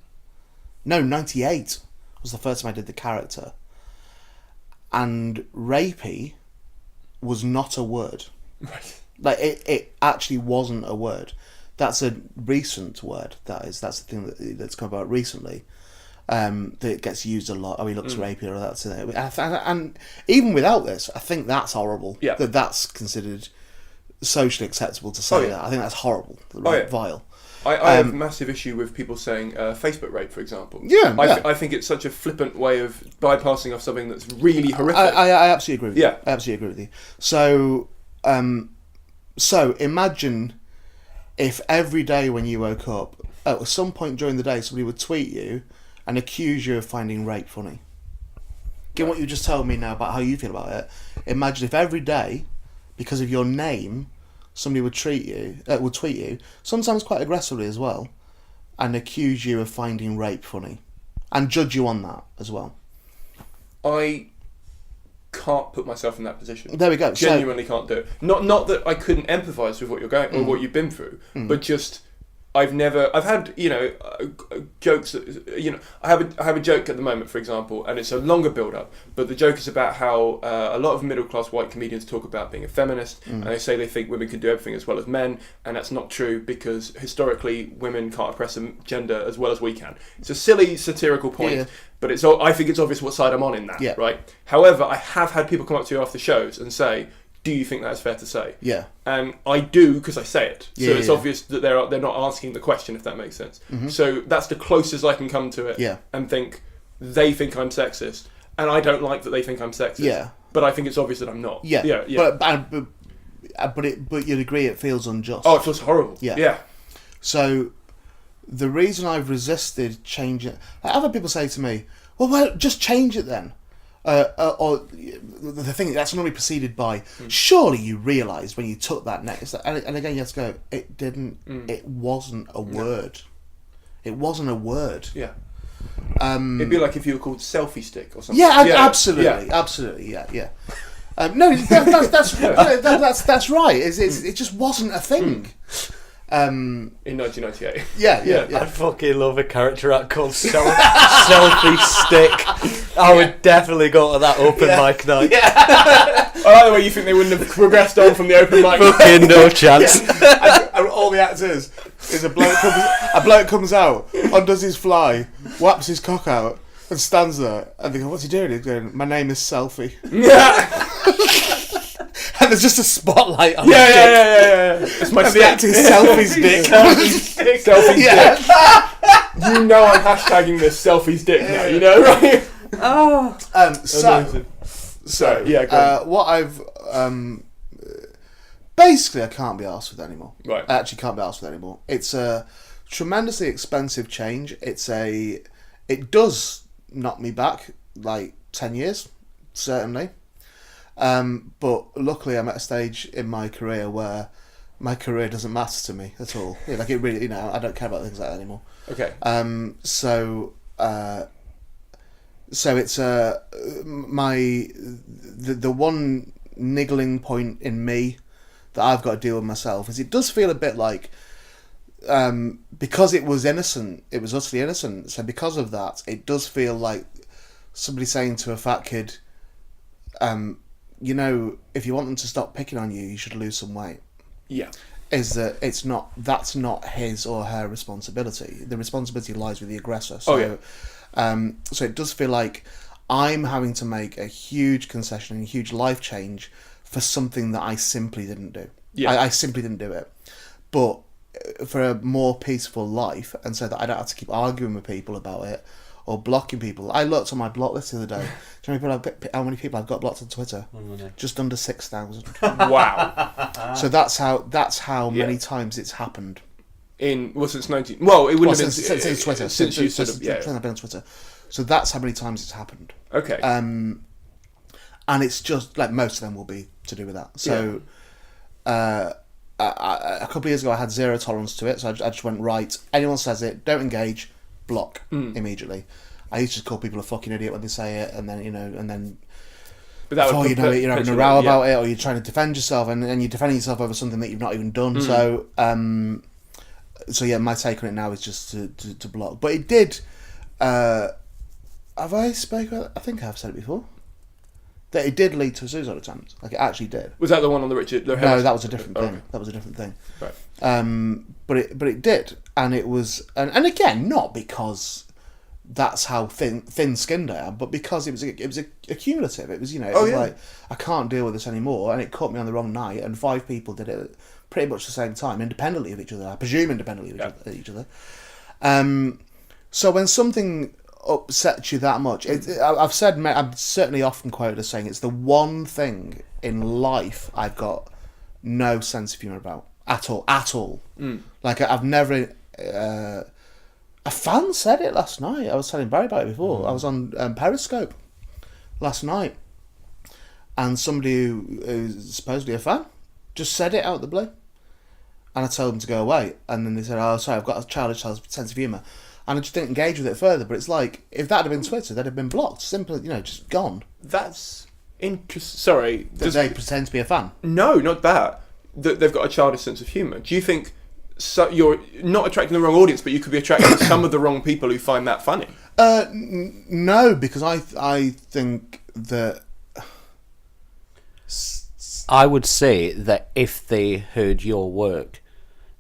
No, 98 was the first time I did the character. And rapey was not a word. Right. Like it actually wasn't a word. That's a recent word. That's the thing that's come about recently. That gets used a lot. Oh, he looks rapey, or that's it. And even without this, I think that's horrible. Yeah. That's considered socially acceptable to say that. I think that's horrible. Vile. I have a massive issue with people saying Facebook rape, for example. Yeah. I think it's such a flippant way of bypassing off something that's really horrific. I absolutely agree with you. I absolutely agree with you. So imagine if every day when you woke up, at some point during the day, somebody would tweet you and accuse you of finding rape funny. Given what you just told me now about how you feel about it, imagine if every day, because of your name, somebody would tweet you, sometimes quite aggressively as well, and accuse you of finding rape funny, and judge you on that as well. I can't put myself in that position. There we go. Genuinely can't do it. Not that I couldn't empathise with what you're going or what you've been through, but just I've had jokes that, I have a joke at the moment, for example, and it's a longer build up, but the joke is about how a lot of middle class white comedians talk about being a feminist, and they say they think women can do everything as well as men, and that's not true, because historically women can't oppress a gender as well as we can. It's a silly satirical point, but I think it's obvious what side I'm on in that, right? However, I have had people come up to you after shows and say, do you think that's fair to say? Yeah. And I do, because I say it. So it's obvious that they're not asking the question, if that makes sense. So that's the closest I can come to it. Yeah. And think, they think I'm sexist, and I don't like that they think I'm sexist. Yeah. But I think it's obvious that I'm not. Yeah. Yeah. But you'd agree it feels unjust. Oh, it feels horrible. Yeah. Yeah. So the reason I've resisted changing... Other people say to me, well, just change it then. Or the thing that's normally preceded by, surely you realised when you took that next, and again you have to go, it didn't, it wasn't a word. It wasn't a word. Yeah. It'd be like if you were called selfie stick or something. Yeah, absolutely, absolutely, yeah. No, that's right. It just wasn't a thing. In 1998. Yeah. I'd fucking love a character act called Selfie Stick. I would definitely go to that open mic night. Yeah. I like the way you think they wouldn't have progressed on from the open mic. Fucking no chance. And all the actors is a bloke comes out, undoes his fly, whaps his cock out, and stands there, and they go, "What's he doing?" He's going, "My name is Selfie." Yeah. And there's just a spotlight on yeah. It's my the actor's Selfie's dick. Selfie's dick. You know I'm hashtagging this Selfie's dick now, you know, right? Oh. So yeah, go on. what I've basically I can't be arsed with it anymore. Right. I actually can't be arsed with it anymore. It's a tremendously expensive change. It does knock me back like 10 years, certainly. But luckily I'm at a stage in my career where my career doesn't matter to me at all. Yeah, like it really, I don't care about things like that anymore. Okay. So it's the one niggling point in me that I've got to deal with myself is it does feel a bit like because it was innocent, it was utterly innocent. So because of that, it does feel like somebody saying to a fat kid, if you want them to stop picking on you, you should lose some weight. Yeah. Is that that's not his or her responsibility. The responsibility lies with the aggressor. So, so it does feel like I'm having to make a huge concession and a huge life change for something that I simply didn't do. Yeah. I simply didn't do it. But for a more peaceful life, and so that I don't have to keep arguing with people about it, or blocking people. I looked on my block list the other day. Do you know how many people I've got blocked on Twitter? Just under 6,000. Wow. So that's how many times it's happened. Since 19... Well, it wouldn't have been... Since Twitter. Since you sort of... Since I've been on Twitter. So that's how many times it's happened. Okay. And it's just, like, most of them will be to do with that. So, a couple of years ago I had zero tolerance to it, so I just went, right, anyone says it, don't engage, block immediately. I used to call people a fucking idiot when they say it, and then but that before you know it, you're having a row about it, or you're trying to defend yourself, and you're defending yourself over something that you've not even done. So my take on it now is just to block. But it did. Have I spoken about it? I think I've said it before. That it did lead to a suicide attempt. Like, it actually did. Was that the one on the Richard? No, that was a different thing. That was a different thing. Right. But it did, and it was, and again, not because that's how thin-skinned I am, but because it was accumulative. It was, like, I can't deal with this anymore, and it caught me on the wrong night, and 5 people did it pretty much the same time, independently of each other. I presume independently of each other. So when something upsets you that much, I'm certainly often quoted as saying it's the one thing in life I've got no sense of humour about. at all. Like I've never. A fan said it last night. I was telling Barry about it before. I was on Periscope last night, and somebody who's supposedly a fan just said it out of the blue. And I told them to go away, and then they said, "Oh, sorry, I've got a childish sense of humour," and I just didn't engage with it further. But it's like if that had been Twitter, they'd have been blocked. Simple, just gone. That's interesting. Sorry, They pretend to be a fan. No, not that. They've got a childish sense of humour. Do you think? So you're not attracting the wrong audience, but you could be attracting some of the wrong people who find that funny. No, because I think that I would say that if they heard your work,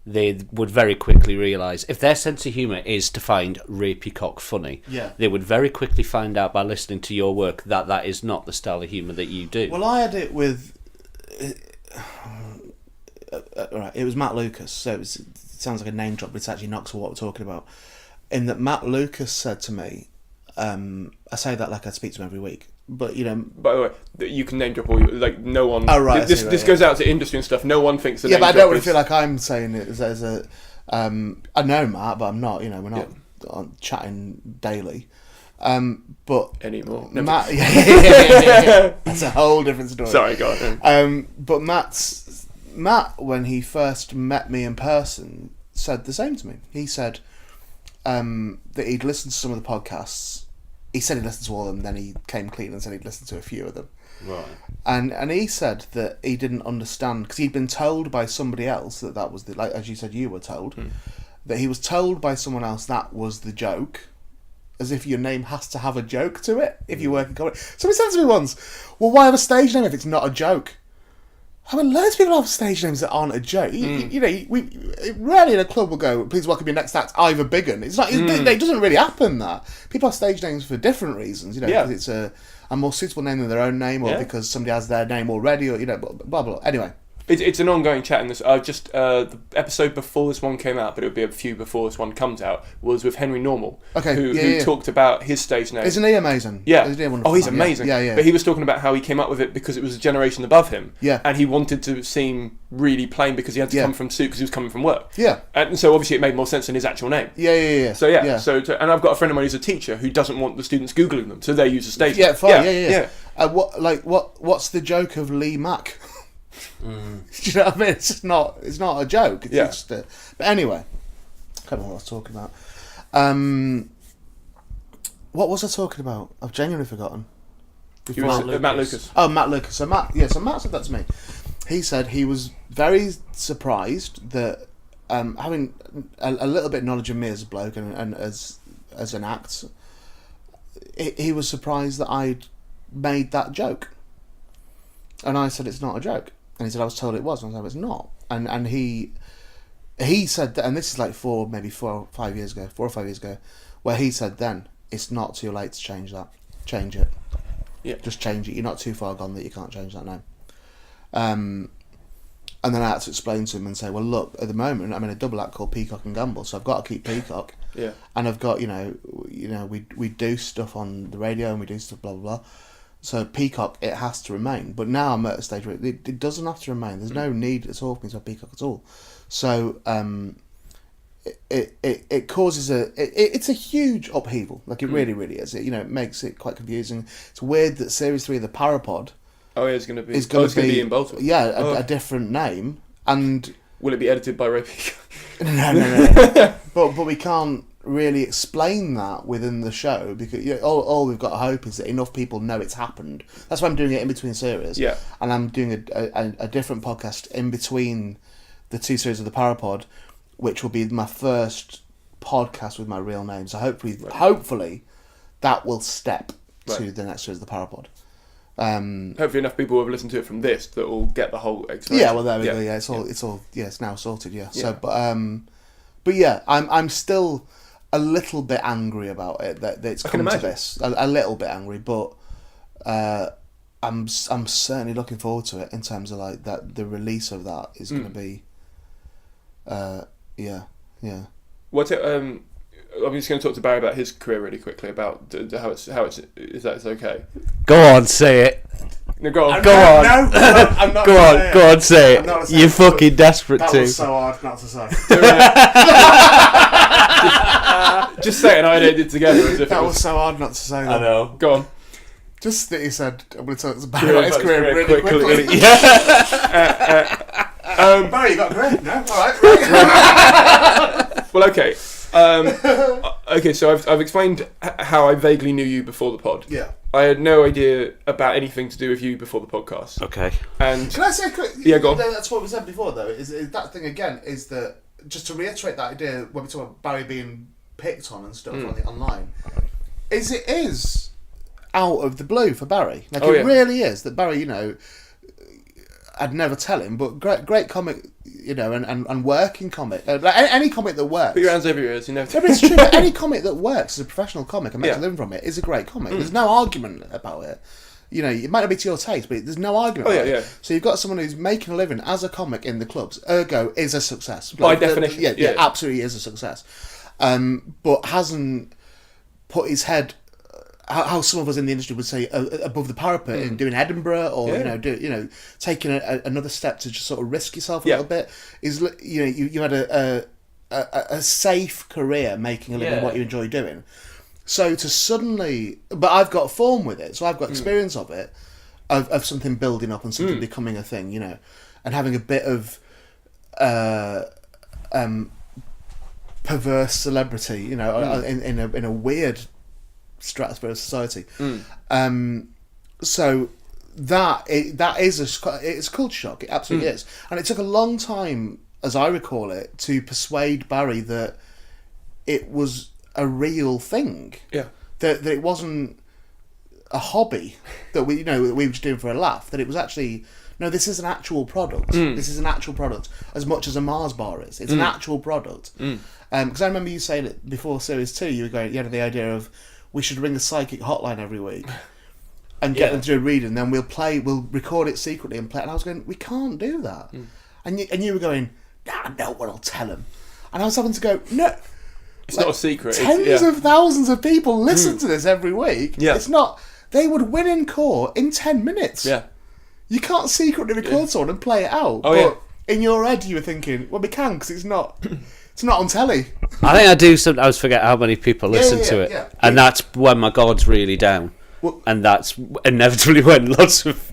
they would very quickly realise if their sense of humour is to find Ray Peacock funny, they would very quickly find out by listening to your work that is not the style of humour that you do. Well, I had it with. Right, it was Matt Lucas, so it sounds like a name drop, but it's actually not what we're talking about. In that Matt Lucas said to me, I say that like I speak to him every week, but By the way, you can name drop all no one. Oh right, this goes out to industry and stuff. No one thinks that. Yeah, but I don't really feel like I'm saying it as a. I know Matt, but I'm not. We're not chatting daily. But anymore. Matt, yeah. That's a whole different story. Sorry, go on. But Matt, when he first met me in person, said the same to me. He said that he'd listened to some of the podcasts. He said he listened to all of them, then he came clean and said he'd listened to a few of them. Right. And he said that he didn't understand, because he'd been told by somebody else that was the, like as you said you were told, that he was told by someone else that was the joke, as if your name has to have a joke to it if you work in comedy. Somebody said to me once, well, why have a stage name if it's not a joke? I mean, loads of people have stage names that aren't a joke. We rarely in a club will go, please welcome your next act, Ivor Biggin. It's not. It doesn't really happen that. People have stage names for different reasons, because it's a more suitable name than their own name, or because somebody has their name already, or blah blah blah. Anyway, it's an ongoing chat in this. The episode before this one came out, but it would be a few before this one comes out, was with Henry Normal, who talked about his stage name. Isn't he amazing? Yeah. Isn't he wonderful? He's amazing. Yeah. But he was talking about how he came up with it because it was a generation above him. Yeah. And he wanted to seem really plain because he had to come from suit because he was coming from work. Yeah. And so obviously it made more sense than his actual name. Yeah. So and I've got a friend of mine who's a teacher who doesn't want the students Googling them, so they use a stage name. Yeah, fine. Yeah. What's the joke of Lee Mack? Do you know what I mean? It's not a joke. It's just but anyway, I can't remember what I was talking about. What was I talking about? I've genuinely forgotten. Matt Lucas. Oh, Matt Lucas. So Matt said that to me. He said he was very surprised that having a little bit of knowledge of me as a bloke and as an act, he was surprised that I'd made that joke. And I said, it's not a joke. And he said, I was told it was. And I said, it's not. And he said that, and this is like 4 or 5 years ago, where he said then, it's not too late to change that. Change it. Yeah. Just change it. You're not too far gone that you can't change that name. And then I had to explain to him and say, well, look, at the moment, I'm in a double act called Peacock and Gamble, so I've got to keep Peacock. Yeah. And I've got, we do stuff on the radio and we do stuff, blah, blah, blah. So Peacock, it has to remain. But now I'm at a stage where it doesn't have to remain. There's no need at all for me to have Peacock at all. So it causes it's a huge upheaval. Like it really, really is. It makes it quite confusing. It's weird that Series 3 of the Parapod it's going to be in Baltimore. Yeah, a different name. And will it be edited by Ray Peacock? No. But we can't really explain that within the show because all we've got to hope is that enough people know it's happened. That's why I'm doing it in between series. Yeah. And I'm doing a different podcast in between the 2 series of the Parapod, which will be my first podcast with my real name. So hopefully that will step to the next series of the Parapod. Hopefully enough people who have listened to it from this that will get the whole explanation. Yeah, well there we go. Yeah, it's now sorted. Yeah. So, but yeah, I'm still a little bit angry about it that it's come to this. A little bit angry, but I'm certainly looking forward to it in terms of like that the release of that is going to be. Yeah. What's it? I'm just going to talk to Barry about his career really quickly about how it's is that it's okay. Go on, say it. No, go on. Go on. No, I'm not Go gonna on, say go it. on, say I'm not gonna it. say You're it. fucking desperate That to. was so hard not to say. Just say it and I edited it together as if That it was so hard not to say that. I know. Go on. Just that he said, I'm going to tell you about Yeah, his about career his really career quickly. Barry, you got a career? No? Alright, right. Well, okay. Okay, so I've explained how I vaguely knew you before the pod. Yeah. I had no idea about anything to do with you before the podcast. Okay. And Can I say quick? Yeah, go on. That's what we said before, though. Is that thing again? Is that just to reiterate that idea when we talk about Barry being picked on and stuff online? Is it is out of the blue for Barry? Like it really is that Barry. You know, I'd never tell him, but great comic. You know, and working comic. Like any comic that works. put your hands over your ears. You know. No, but it's true. But any comic that works as a professional comic and makes Yeah. a living from it is a great comic. There's no argument about it. You know, it might not be to your taste, but there's no argument about it. So you've got someone who's making a living as a comic in the clubs, ergo is a success. By definition. Yeah, absolutely is a success. But hasn't put his head, how some of us in the industry would say, above the parapet in doing Edinburgh or taking another step to just sort of risk yourself a little bit. Is you had a safe career making a living what you enjoy doing. So to suddenly, but I've got form with it, so I've got experience of it, of something building up and something becoming a thing, you know, and having a bit of perverse celebrity, you know, in a weird stratosphere of society. So that is it's a culture shock. It absolutely is, and it took a long time, as I recall it, to persuade Barry that it was a real thing. Yeah. That it wasn't a hobby that we were just doing for a laugh. That it was actually this is an actual product. This is an actual product as much as a Mars bar is. It's an actual product. Because I remember you saying it before series 2. You had the idea of we should ring a psychic hotline every week and get them to do a reading. And then we'll record it secretly and play it. And I was going, we can't do that. And you were going, nah, no one will tell him. And I was having to go, no. It's not a secret. Tens of thousands of people listen to this every week. Yeah. It's not. They would win in court in 10 minutes. Yeah. You can't secretly record someone and play it out. But in your head, you were thinking, well, we can because it's not. It's not on telly. I think I do sometimes forget how many people listen to it, and that's when my guard's really down, and that's inevitably when lots of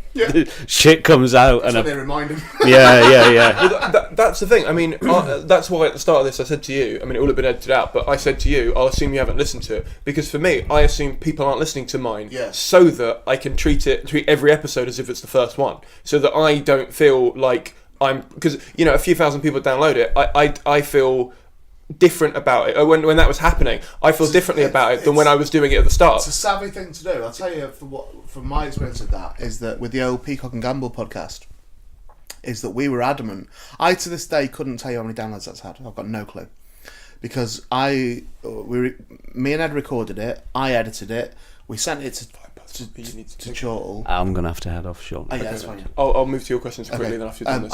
shit comes out. That's and what they remind him. Well, that's the thing. I mean, that's why at the start of this I said to you, I mean, it will have been edited out, but I said to you, I'll assume you haven't listened to it. Because for me, I assume people aren't listening to mine so that I can treat every episode as if it's the first one. So that I don't feel like because, a few thousand people download it, I feel different about it. When that was happening, I feel differently about it than when I was doing it at the start. It's a savvy thing to do. I'll tell you from my experience of that is that with the old Peacock and Gamble podcast, is that we were adamant. I to this day couldn't tell you how many downloads that's had. I've got no clue because me and Ed recorded it. I edited it. We sent it to Chortle. I'm gonna have to head off shortly. Yeah, that's fine. I'll move to your questions quickly then after you've done this.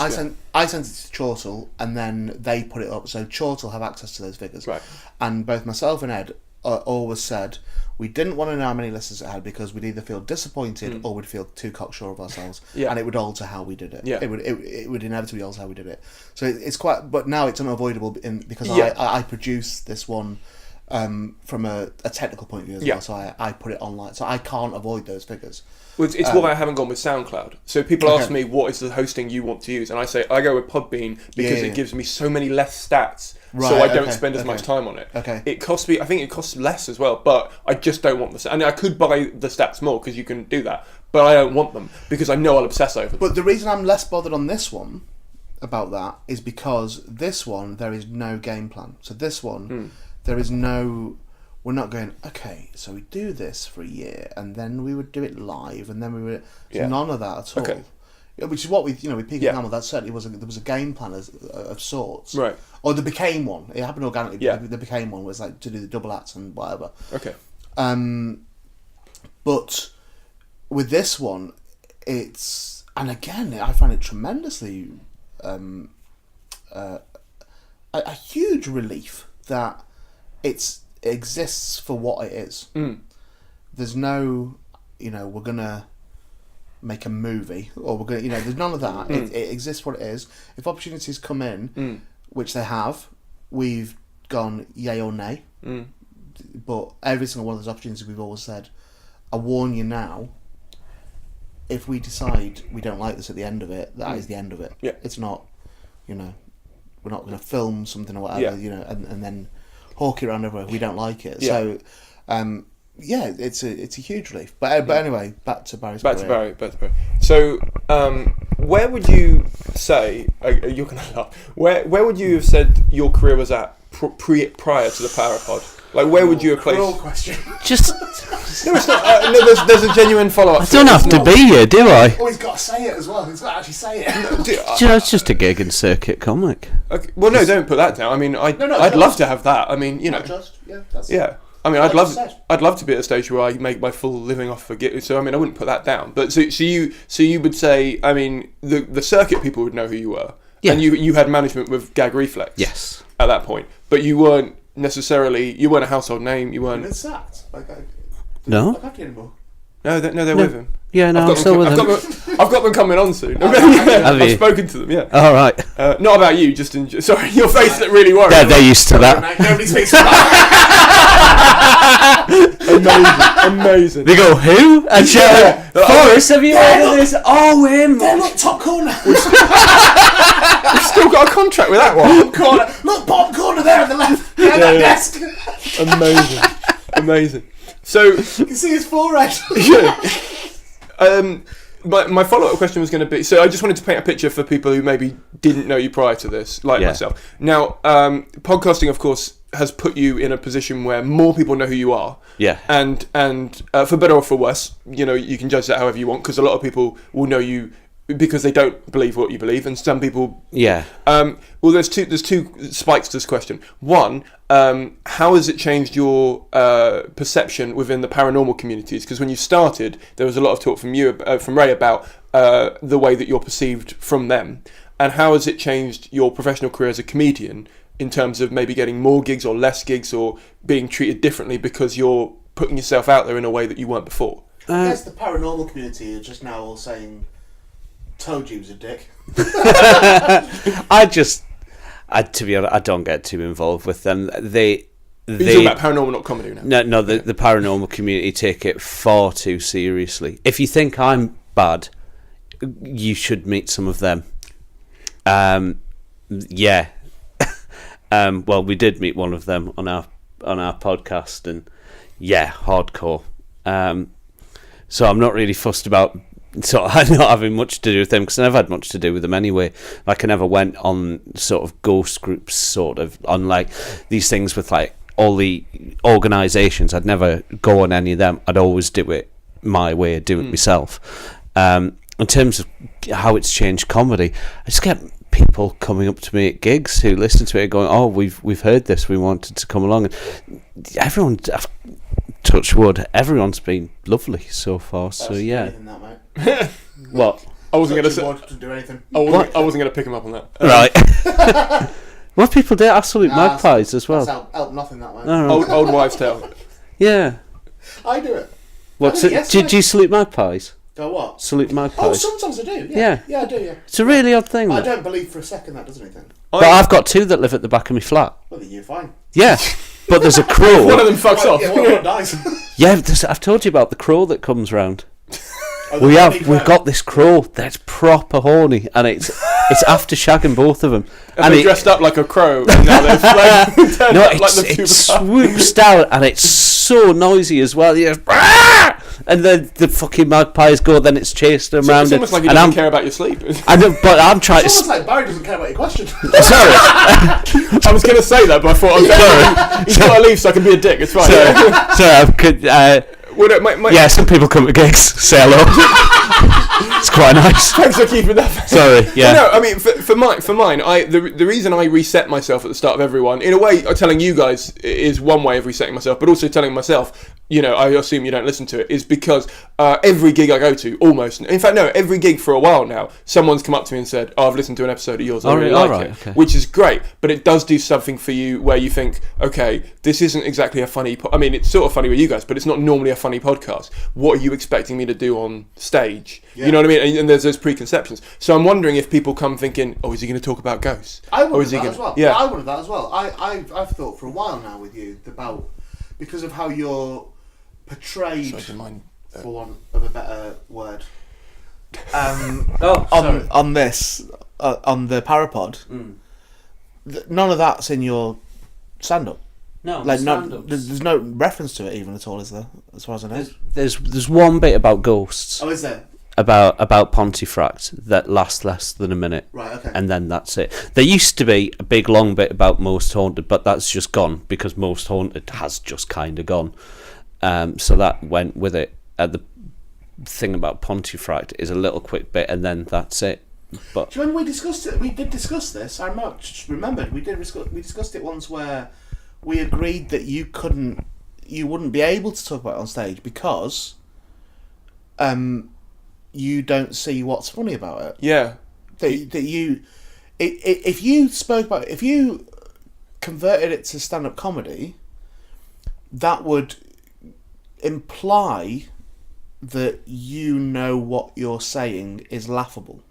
I sent it to Chortle and then they put it up. So Chortle have access to those figures. Right. And both myself and Ed always said we didn't want to know how many listeners it had because we'd either feel disappointed or we'd feel too cocksure of ourselves. And it would alter how we did it. Yeah. It would inevitably alter how we did it. So it's quite, but now it's unavoidable because I produce this one from a technical point of view as well. So I put it online. So I can't avoid those figures. Well, it's why I haven't gone with SoundCloud. So people ask me, what is the hosting you want to use? And I say, I go with Podbean because it gives me so many less stats. Right, so I don't spend as much time on it. Okay. It costs me, I think it costs less as well, but I just don't want the... And I could buy the stats more because you can do that, but I don't want them because I know I'll obsess over them. But the reason I'm less bothered on this one about that is because this one, there is no game plan. So this one, there is no... We're not going, okay, so we do this for a year and then we would do it live and then we would... None of that at all. Okay. Which is what with Peacock Hammer, that certainly there was a game plan of sorts. Right. Or there became one. It happened organically, but there became one. It was like to do the double acts and whatever. Okay. But with this one, it's... And again, I find it tremendously... a huge relief that it exists for what it is. There's no, we're going to make a movie, or we're going to, there's none of that. It exists what it is. If opportunities come in, which they have, we've gone yay or nay. But every single one of those opportunities, we've always said, I warn you now, if we decide we don't like this at the end of it, that is the end of it. Yeah. It's not, we're not going to film something or whatever, and then hawk it around everywhere. We don't like it. Yeah. So, it's a huge relief. But anyway, back to Barry's Back to Barry. So, where would you say you're going to laugh? Where would you have said your career was at prior to the ParaPod? Like, where would you have placed? Cruel question. Just No, it's not. No, there's a genuine follow-up. I don't have to be here, do I? Oh, he's got to say it as well. He's got to actually say it. Do you know, it's just a gig and circuit comic. Okay. Well, no, don't put that down. I mean, I'd love to have that. I mean, I mean, I'd love to be at a stage where I make my full living off of it. So I mean, I wouldn't put that down. But so you would say, I mean, the circuit people would know who you were, and you had management with Gag Reflex. Yes. At that point, but you weren't a household name. You weren't. Been sacked. No. Not happy anymore. No, they're with him. Yeah, no, I'm still with him. I've got them coming on soon. Have I've you? spoken to them. Yeah. All right. Not about you. Just sorry, your face that really worried. Yeah, they're used to that. Nobody speaks to that. Amazing. They go, who? And Forrest, have you heard of this? Oh, him. There, look, top corner. We've still got a contract with that one. Corner. Look, bottom corner there on the left. Behind that desk. Amazing. So You can see his forehead. My follow-up question was going to be, so I just wanted to paint a picture for people who maybe didn't know you prior to this, like myself. Now, podcasting, of course, has put you in a position where more people know who you are. Yeah. And for better or for worse, you can judge that however you want, because a lot of people will know you because they don't believe what you believe, and some people... Yeah. Well, there's two spikes to this question. One, how has it changed your perception within the paranormal communities? Because when you started, there was a lot of talk from Ray about the way that you're perceived from them. And how has it changed your professional career as a comedian in terms of maybe getting more gigs or less gigs or being treated differently because you're putting yourself out there in a way that you weren't before? I guess the paranormal community are just now all saying, told you he was a dick. To be honest, I don't get too involved with them. You're talking about paranormal, not comedy now. No, the paranormal community take it far too seriously. If you think I'm bad, you should meet some of them. Well, we did meet one of them on our podcast, and hardcore. So I'm not really fussed about not having much to do with them, because I never had much to do with them anyway. Like, I never went on sort of ghost groups, sort of on like these things with like all the organisations. I'd never go on any of them. I'd always do it my way, do it myself. In terms of how it's changed comedy, I just get people coming up to me at gigs who listen to it going, "Oh, we've heard this. We wanted to come along." And everyone, touch wood, everyone's been lovely so far. That's Oh, anything that, mate. What? I wasn't going to do anything. I wasn't going to pick him up on that. Right. What people do, absolute magpies as well. That's help nothing that way. Old wives' tale. Yeah. I do it. Did you salute magpies? Go what? Salute magpies. Oh, sometimes I do. Yeah. Yeah, I do. Yeah. It's a really odd thing. I That. don't believe for a second that does anything. But I've got two that live at the back of my flat. Well, then you're fine. Yeah. But there's a crow. One of them fucks off. Yeah, one dies. Yeah, I've told you about the crow that comes round. We've got this crow that's proper horny, and it's after shagging both of them. And they dressed up like a crow, and now they're turned up like the it swoops down, and it's so noisy as well. You just, and then the fucking magpies go, then it's chasing them around. It's almost like he doesn't care about your sleep. But I'm trying It's to... almost like Barry doesn't care about your question. Sorry. I was going to say that, but I thought, he's got to leave so I can be a dick, it's fine. Yeah, some people come to gigs, say hello. It's quite nice. Thanks for keeping that. Sorry, yeah. No, I mean, for mine, the reason I reset myself at the start of everyone, in a way, telling you guys is one way of resetting myself, but also telling myself, I assume you don't listen to it, is because every gig I go to, almost, in fact, no, every gig for a while now, someone's come up to me and said, "Oh, I've listened to an episode of yours, I really like it," okay. which is great, but it does do something for you where you think, okay, this isn't exactly a funny, I mean, it's sort of funny with you guys, but it's not normally a funny podcast. What are you expecting me to do on stage? Yeah. You know what I mean? And there's those preconceptions. So I'm wondering if people come thinking, oh, is he going to talk about ghosts? I wondered that as well. Yeah. I wondered that as well. I've thought for a while now with you about, because of how you're portrayed, for want of a better word, on this, on the ParaPod, none of that's in your stand-up. No, there's no reference to it even at all, is there? As far as I know, there's one bit about ghosts. Oh, is there? About Pontefract that lasts less than a minute. Right, okay. And then that's it. There used to be a big long bit about Most Haunted, but that's just gone because Most Haunted has just kind of gone. So that went with it. The thing about Pontefract is a little quick bit, and then that's it. But do you remember we discussed it? We did discuss this. I just remembered we discussed it once where we agreed that you wouldn't be able to talk about it on stage because you don't see what's funny about it. Yeah. If you converted it to stand-up comedy, that would imply that what you're saying is laughable.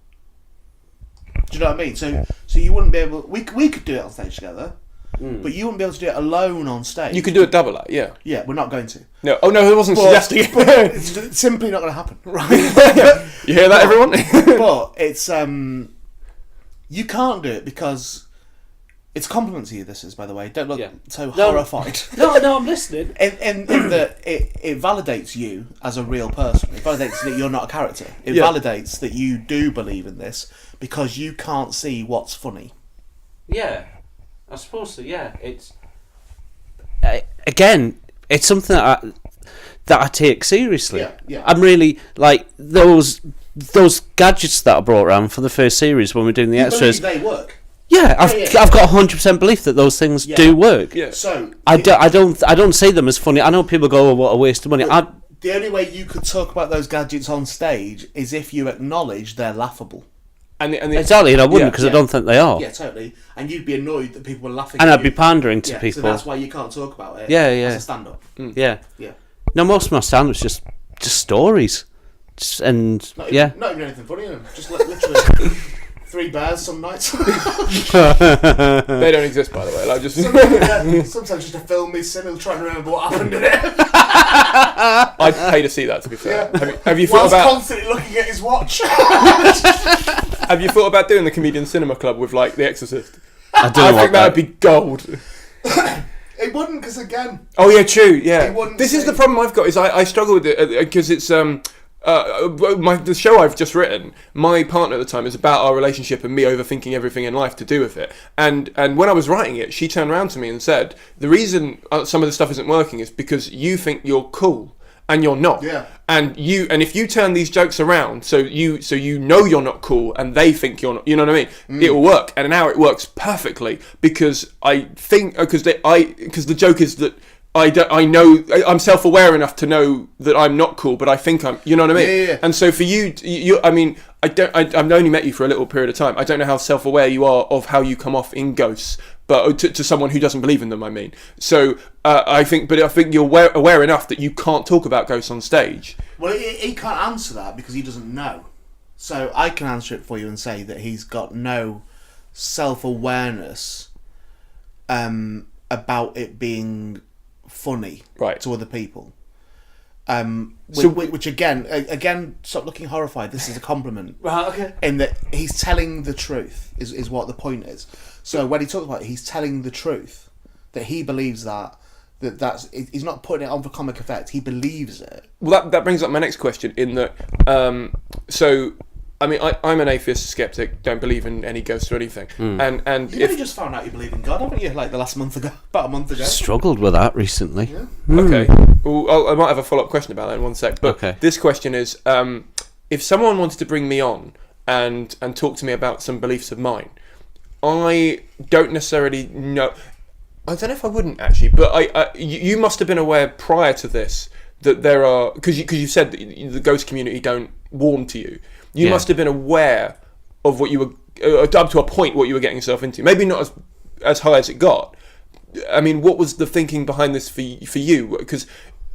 Do you know what I mean? So you wouldn't be able. We could do it on stage together, but you wouldn't be able to do it alone on stage. You could do a double act, yeah. Yeah, we're not going to. No, oh no, I wasn't suggesting it. It's simply not going to happen, right? You hear that, everyone? But it's you can't do it because it's a compliment to you. This is, by the way. Don't look so horrified. No, I'm listening. In that it validates you as a real person. It validates that you're not a character. It validates that you do believe in this because you can't see what's funny. Yeah, I suppose so. Yeah, it's again, it's something that I take seriously. Yeah. I'm really like those gadgets that I brought around for the first series when we're doing the extras. They work. Yeah, I've got 100% belief that those things do work. Yeah. So I don't see them as funny. I know people go, "Oh, what a waste of money." The only way you could talk about those gadgets on stage is if you acknowledge they're laughable. Exactly, and I wouldn't because I don't think they are. Yeah, totally. And you'd be annoyed that people were laughing. And I'd be pandering to people. So that's why you can't talk about it. Yeah. As a stand-up. Yeah. Yeah. No, most of my stand-up's just stories, not even anything funny in them. Just literally 3 bears some nights. They don't exist, by the way. Like just sometimes just to film me sitting trying to remember what happened in it. I'd pay to see that. To be fair, have you thought about constantly looking at his watch? Have you thought about doing the Comedian Cinema Club with like The Exorcist? I think that would be gold. It wouldn't, because again. Oh yeah, true. Yeah, this is the problem I've got. Is I struggle with it because it's the show I've just written. My partner at the time is about our relationship and me overthinking everything in life to do with it. And when I was writing it, she turned around to me and said, "The reason some of the stuff isn't working is because you think you're cool." And you're not. Yeah. And if you turn these jokes around, so you know you're not cool, and they think you're not, you know what I mean? It will work. And now it works perfectly because I think because the joke is that I know I'm self-aware enough to know that I'm not cool, but I think I'm. You know what I mean? Yeah. And so for you, I mean, I've only met you for a little period of time. I don't know how self-aware you are of how you come off in ghosts. But to someone who doesn't believe in them, I mean. So I think you're aware enough that you can't talk about ghosts on stage. Well, he can't answer that because he doesn't know. So I can answer it for you and say that he's got no self-awareness about it being funny to other people. Which again, stop looking horrified. This is a compliment. Right, okay. In that he's telling the truth is what the point is. So when he talks about it, he's telling the truth that he believes that's he's not putting it on for comic effect. He believes it. Well, that brings up my next question. In that, so I mean, I'm an atheist, skeptic, don't believe in any ghosts or anything. And you only just found out you believe in God, haven't you? Like about a month ago. Struggled with that recently. Yeah. Okay. Well, I might have a follow-up question about that in one sec. But this question is, if someone wanted to bring me on and talk to me about some beliefs of mine, I don't necessarily know. I don't know if I wouldn't actually, but you must have been aware prior to this that there are, because you said that the ghost community don't warm to you. You must have been aware of what you were up to a point what you were getting yourself into. Maybe not as high as it got. I mean, what was the thinking behind this for you? Because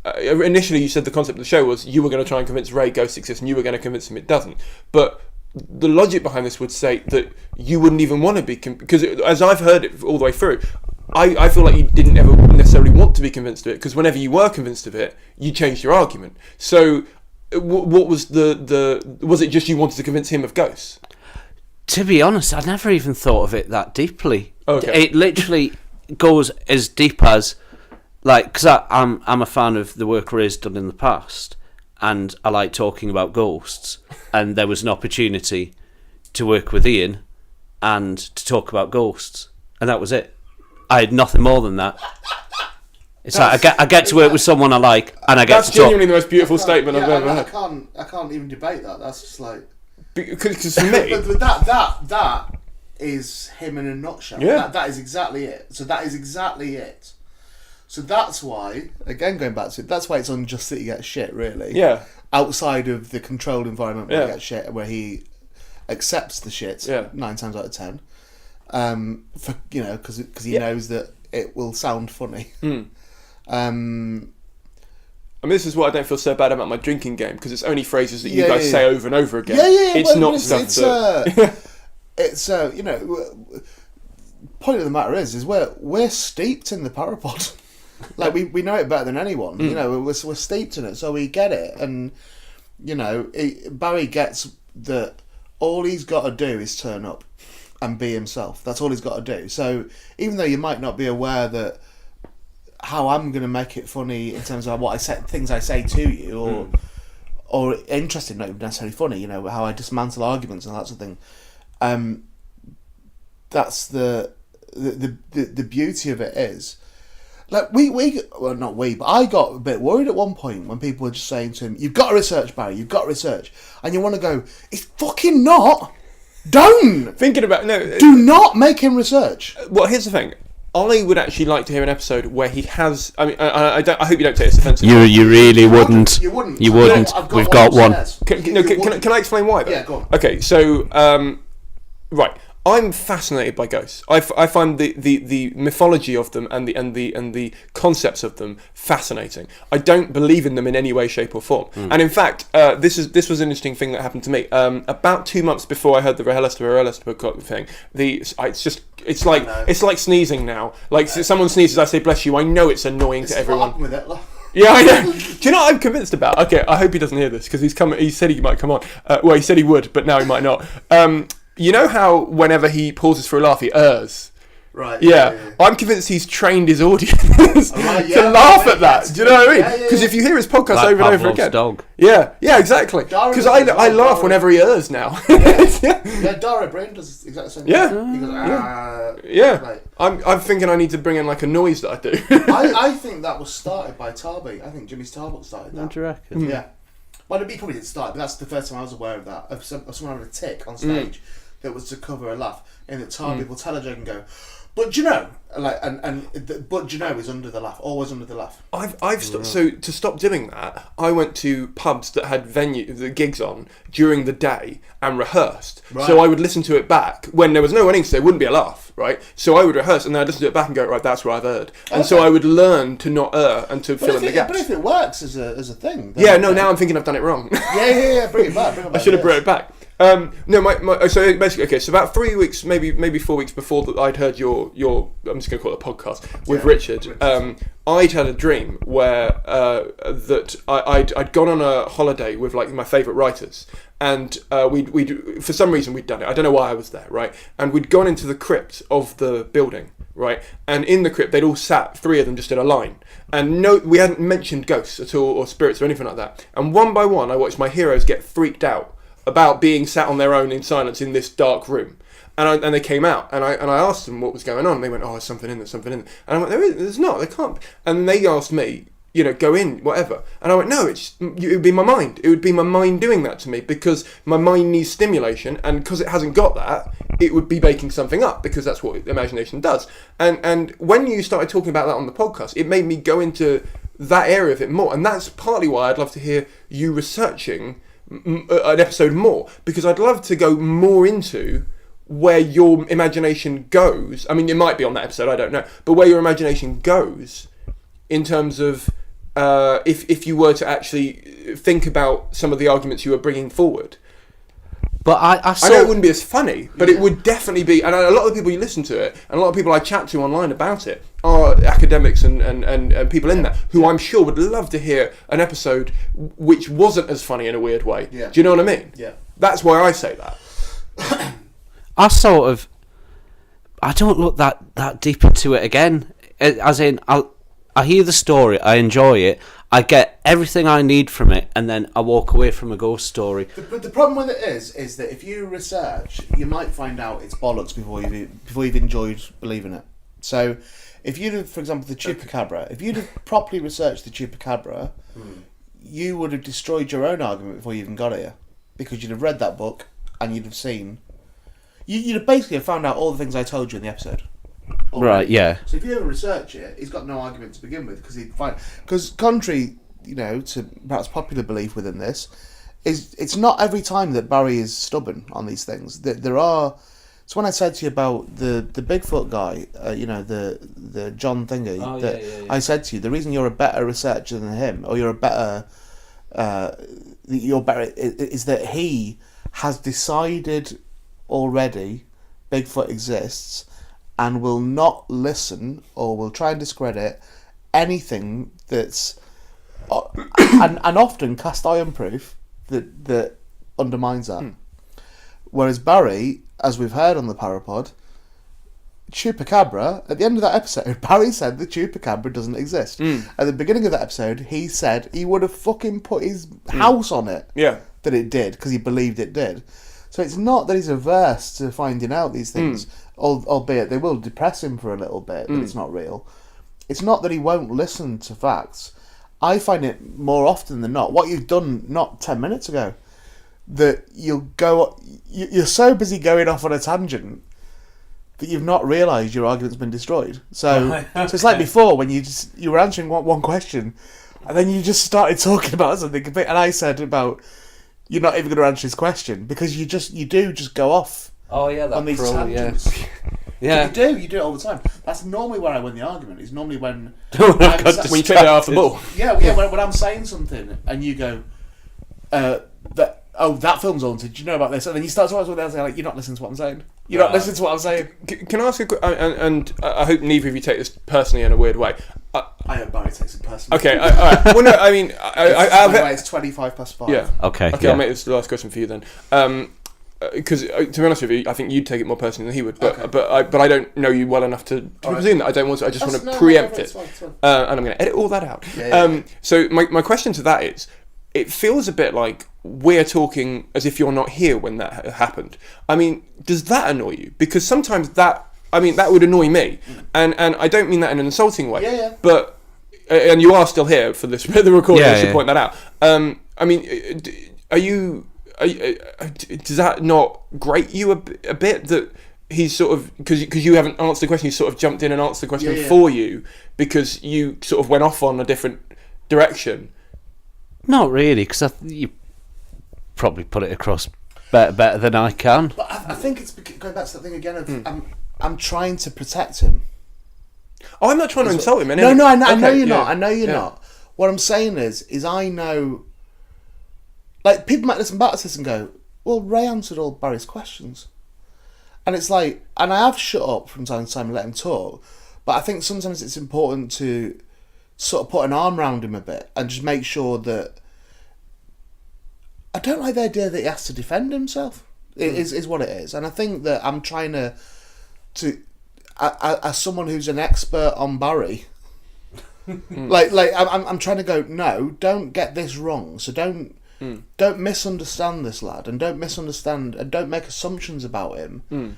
initially you said the concept of the show was you were going to try and convince Ray ghosts exist, and you were going to convince him it doesn't. But the logic behind this would say that you wouldn't even want to be, because as I've heard it all the way through, I feel like you didn't ever necessarily want to be convinced of it, because whenever you were convinced of it, you changed your argument. So what was was it just you wanted to convince him of ghosts? To be honest, I never even thought of it that deeply. Okay. It literally goes as deep as, like, because I'm a fan of the work Ray's done in the past, and I like talking about ghosts, and there was an opportunity to work with Ian and to talk about ghosts, and that was it. I had nothing more than that. It's like I get to work with someone I like, and I get to talk. That's genuinely the most beautiful statement I've ever heard. I can't even debate that. That's just like, because for me, but that is him in a nutshell. Yeah. That is exactly it. So that is exactly it. So that's why, again, going back to it, that's why it's unjust that he gets shit, really. Yeah. Outside of the controlled environment where he Yeah. gets shit, where he accepts the shit 9 times out of 10. For because he knows that it will sound funny. I mean, this is what I don't feel so bad about my drinking game, because it's only phrases that you guys say over and over again. It's not stuff that... It's point of the matter is we're steeped in the ParaPod. Like we know it better than anyone. You know, we're steeped in it, so we get it. And you know, Barry gets that all he's got to do is turn up and be himself. That's all he's got to do. So even though you might not be aware that how I'm going to make it funny in terms of what I say, things I say to you, or interesting, not necessarily funny. You know, how I dismantle arguments and that sort of thing. That's the beauty of it is, like but I got a bit worried at one point when people were just saying to him, "You've got to research, Barry. You've got to research," and you want to go, "It's fucking not. Don't do not make him research." Well, here's the thing. I would actually like to hear an episode where he has. I mean, I hope you don't take this offensively. You really wouldn't. You wouldn't. You wouldn't. We've got one. Can I explain why, though? Yeah, go on. Okay, so right, I'm fascinated by ghosts. I find the mythology of them and the concepts of them fascinating. I don't believe in them in any way, shape, or form. And in fact, this was an interesting thing that happened to me. About 2 months before I heard the Rehelester Peacock thing, it's like sneezing now. Like someone sneezes, I say bless you. I know it's annoying to everyone. With it, Yeah, I know. Do you know what I'm convinced about? Okay, I hope he doesn't hear this, because he said he might come on. Well, he said he would, but now he might not. You know how whenever he pauses for a laugh, he errs? Right. Yeah. I'm convinced he's trained his audience to laugh at that. Do you know what I mean? Because if you hear his podcast Like over and over Pavlov's again. dog. Yeah, exactly. Because I laugh whenever he errs now. Yeah, Dara Brain does exactly the same thing. Yeah. He goes, Yeah. Like, I'm thinking I need to bring in like a noise that I do. I think that was started by Tarby. I think Jimmy Starbuck started that. What do you reckon? Yeah. Well, he probably didn't start, but that's the first time I was aware of that. Of someone having a tick on stage that was to cover a laugh. And that Tarby will tell a joke and go, "But you know," like, but you know is under the laugh, always under the laugh. I've so to stop doing that, I went to pubs that had the gigs on during the day and rehearsed. Right. So I would listen to it back when there was no one in, so there wouldn't be a laugh, right? So I would rehearse and then I'd listen to it back and go, right, that's where I've erred. And so I would learn to not err and to fill in the gaps. But if it works as a thing, Yeah, no, now I'm thinking I've done it wrong. Yeah, bring it back. I should have brought it back. No, so basically, okay, so about 3 weeks, maybe 4 weeks before that, I'd heard your I'm just going to call it a podcast with Richard. I'd had a dream where that I'd gone on a holiday with like my favourite writers, and we'd for some reason we'd done it. I don't know why I was there, right? And we'd gone into the crypt of the building, right? And in the crypt, they'd all sat, 3 of them, just in a line. And no, we hadn't mentioned ghosts at all, or spirits or anything like that. And one by one, I watched my heroes get freaked out about being sat on their own in silence in this dark room. And they came out, and I asked them what was going on, and they went, "Oh, there's something in there, something in there." And I went, "There's not, there can't be." And they asked me, go in, whatever. And I went, no, it would be my mind. It would be my mind doing that to me, because my mind needs stimulation, and because it hasn't got that, it would be making something up, because that's what imagination does. And when you started talking about that on the podcast, it made me go into that area of it more. And that's partly why I'd love to hear you researching an episode more, because I'd love to go more into where your imagination goes. I mean, it might be on that episode, I don't know, but where your imagination goes in terms of if you were to actually think about some of the arguments you were bringing forward. But I know it wouldn't be as funny, but it would definitely be, and a lot of the people you listen to it, and a lot of people I chat to online about it, are academics and people in that, who I'm sure would love to hear an episode which wasn't as funny in a weird way. Yeah. Do you know what I mean? Yeah. That's why I say that. I don't look that deep into it again. As in, I hear the story, I enjoy it, I get everything I need from it, and then I walk away from a ghost story. But the problem with it is that if you research, you might find out it's bollocks before you've enjoyed believing it. So, if you'd, for example, the Chupacabra, if you'd have properly researched the Chupacabra, you would have destroyed your own argument before you even got here, because you'd have read that book and you'd have seen. You'd have basically found out all the things I told you in the episode. Already. Right, yeah. So if you ever research it, he's got no argument to begin with, because he'd find. Because contrary, to perhaps popular belief within this, is it's not every time that Barry is stubborn on these things. There are. So when I said to you about the Bigfoot guy, the John Thingy, I said to you, the reason you're a better researcher than him, or you're a better, is that he has decided already Bigfoot exists, and will not listen or will try and discredit anything that's and often cast iron proof that undermines that. Whereas Barry, as we've heard on the ParaPod, Chupacabra, at the end of that episode, Barry said the Chupacabra doesn't exist. At the beginning of that episode, he said he would have fucking put his house on it that it did, because he believed it did. So it's not that he's averse to finding out these things, albeit they will depress him for a little bit, that it's not real. It's not that he won't listen to facts. I find it more often than not, what you've done not 10 minutes ago, that you're so busy going off on a tangent that you've not realised your argument's been destroyed. So it's like before, when you were answering one question, and then you just started talking about something, and I said about... You're not even going to answer his question, because you do go off. Oh yeah, that on these tangents. Yeah. You do it all the time. That's normally where I win the argument. It's normally when when you take it off the ball. Yeah. When I'm saying something and you go, that film's haunted. Do you know about this? And then you start talking about something else, like, you're not listening to what I'm saying. You're not listening to what I'm saying. Can I ask a and I hope neither of you take this personally in a weird way. I hope Barry takes it personally. Okay, all right. Well, no, I mean, it's 25+5. Yeah. Okay. I'll make this the last question for you then. Because to be honest with you, I think you'd take it more personally than he would. But I don't know you well enough to presume that. I don't want to. I just want to preempt it. It's fine. And I'm going to edit all that out. Yeah. So my question to that is, it feels a bit like we're talking as if you're not here when that happened. I mean, does that annoy you? Because sometimes that would annoy me, and I don't mean that in an insulting way. Yeah. But and you are still here for this the recording. I should point that out. I mean, are you? Does that not grate you a bit that he's sort of, because you haven't answered the question, he sort of jumped in and answered the question for you because you sort of went off on a different direction? Not really, because you probably put it across better than I can. But I think it's going back to that thing again of I'm trying to protect him. Oh, I'm not trying to insult him. No, I know you're not. I know you're not. What I'm saying is I know. Like, people might listen back to this and go, well, Ray answered all Barry's questions. And it's like, and I have shut up from time to time and let him talk, but I think sometimes it's important to sort of put an arm around him a bit and just make sure that... I don't like the idea that he has to defend himself, is what it is. And I think that I'm trying to as someone who's an expert on Barry... I'm trying to go, no, don't get this wrong, so don't misunderstand this lad, and don't make assumptions about him.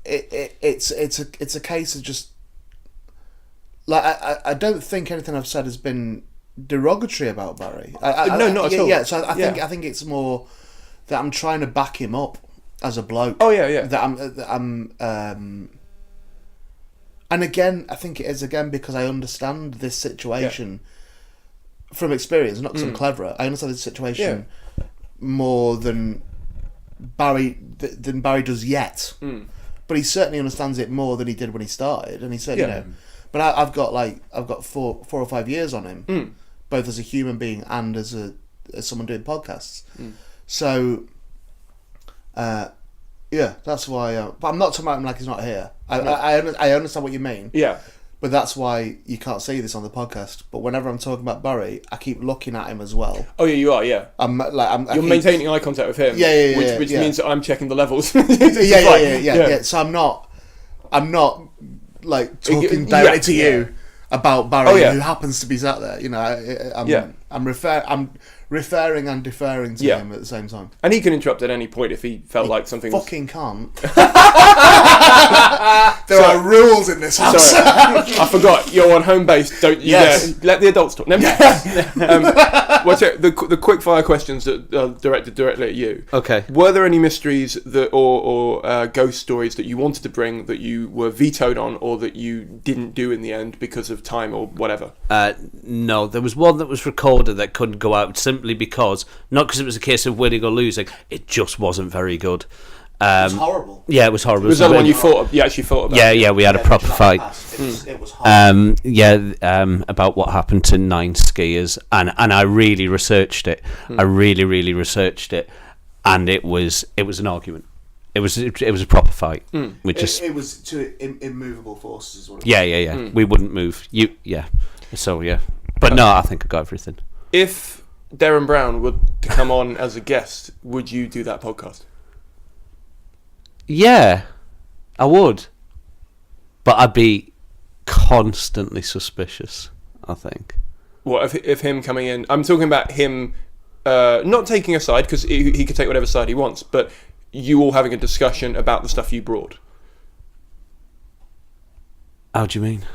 It's a case of just like I don't think anything I've said has been derogatory about Barry. No, not at all. Yeah, so I think it's more that I'm trying to back him up as a bloke. Oh yeah. That I'm and again, I think it is because I understand this situation from experience, not because I'm cleverer. I understand this situation more than Barry does yet. But he certainly understands it more than he did when he started, and he said, you know. But I've got 4 or 5 years on him, both as a human being and as someone doing podcasts. So, that's why. But I'm not talking about him like he's not here. I understand what you mean. Yeah. But that's why you can't see this on the podcast. But whenever I'm talking about Barry, I keep looking at him as well. Oh yeah, you are. Yeah. You're maintaining eye contact with him. Which means that I'm checking the levels. Yeah. So I'm not like talking directly to you about Barry, who happens to be sat there. You know, I'm referring and deferring to him at the same time. And he can interrupt at any point if he felt like something. Fucking can't. There are rules in this house. Sorry, I forgot. You're on home base. Don't you dare. Let the adults talk. No. Watch it. The quick fire questions that are directed directly at you. Okay. Were there any mysteries that or ghost stories that you wanted to bring that you were vetoed on, or that you didn't do in the end because of time or whatever? No, there was one that was recorded that couldn't go out simply because, not because it was a case of winning or losing, it just wasn't very good. It was horrible. Yeah, it was horrible. Was that the one you actually thought about? Yeah, we had a proper fight. It was horrible. About what happened to 9 skiers, and I really researched it. I really researched it, and it was an argument. It was a proper fight. It was two immovable forces. Is what it was. Yeah. We wouldn't move. So but no, I think I got everything. If Darren Brown were to come on as a guest, would you do that podcast? Yeah, I would. But I'd be constantly suspicious, I think. What, if him coming in... I'm talking about him not taking a side, because he could take whatever side he wants, but you all having a discussion about the stuff you brought. How do you mean?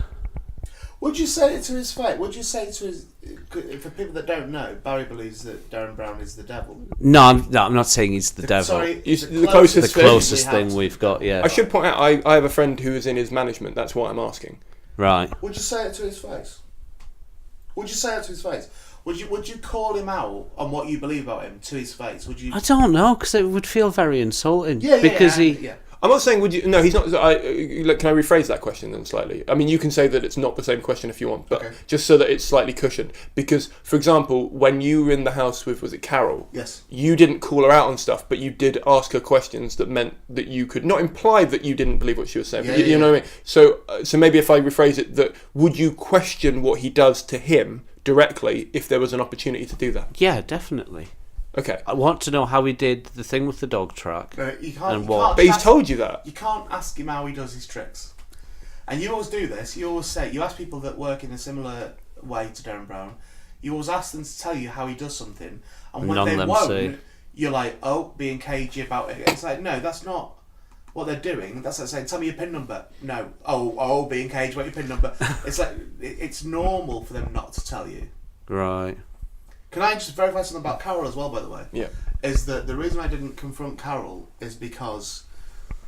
Would you say it to his face? Would you say to his... For people that don't know, Barry believes that Darren Brown is the devil. No, I'm not saying he's the devil. Sorry, the closest thing we've got, yeah. I should point out, I have a friend who is in his management. That's what I'm asking. Right. Would you say it to his face? Would you call him out on what you believe about him to his face? Would you? I don't know, because it would feel very insulting. Yeah. I'm not saying would you... No, he's not... Can I rephrase that question then slightly? I mean, you can say that it's not the same question if you want, but just so that it's slightly cushioned. Because, for example, when you were in the house with, was it Carol? Yes. You didn't call her out on stuff, but you did ask her questions that meant that you could... Not imply that you didn't believe what she was saying, but you know what I mean? So maybe if I rephrase it, that would you question what he does to him directly if there was an opportunity to do that? Yeah, definitely. Okay. I want to know how he did the thing with the dog track. No, you can't. But he's told you that. You can't ask him how he does his tricks. And you always do this. You always say, you ask people that work in a similar way to Darren Brown, you always ask them to tell you how he does something. And when they won't, you're like, being cagey about it. It's like, no, that's not what they're doing. That's like saying, tell me your PIN number. No. Being cagey about your PIN number. It's like, it's normal for them not to tell you. Right. Can I just verify something about Carol as well, by the way? Yeah. Is that the reason I didn't confront Carol is because,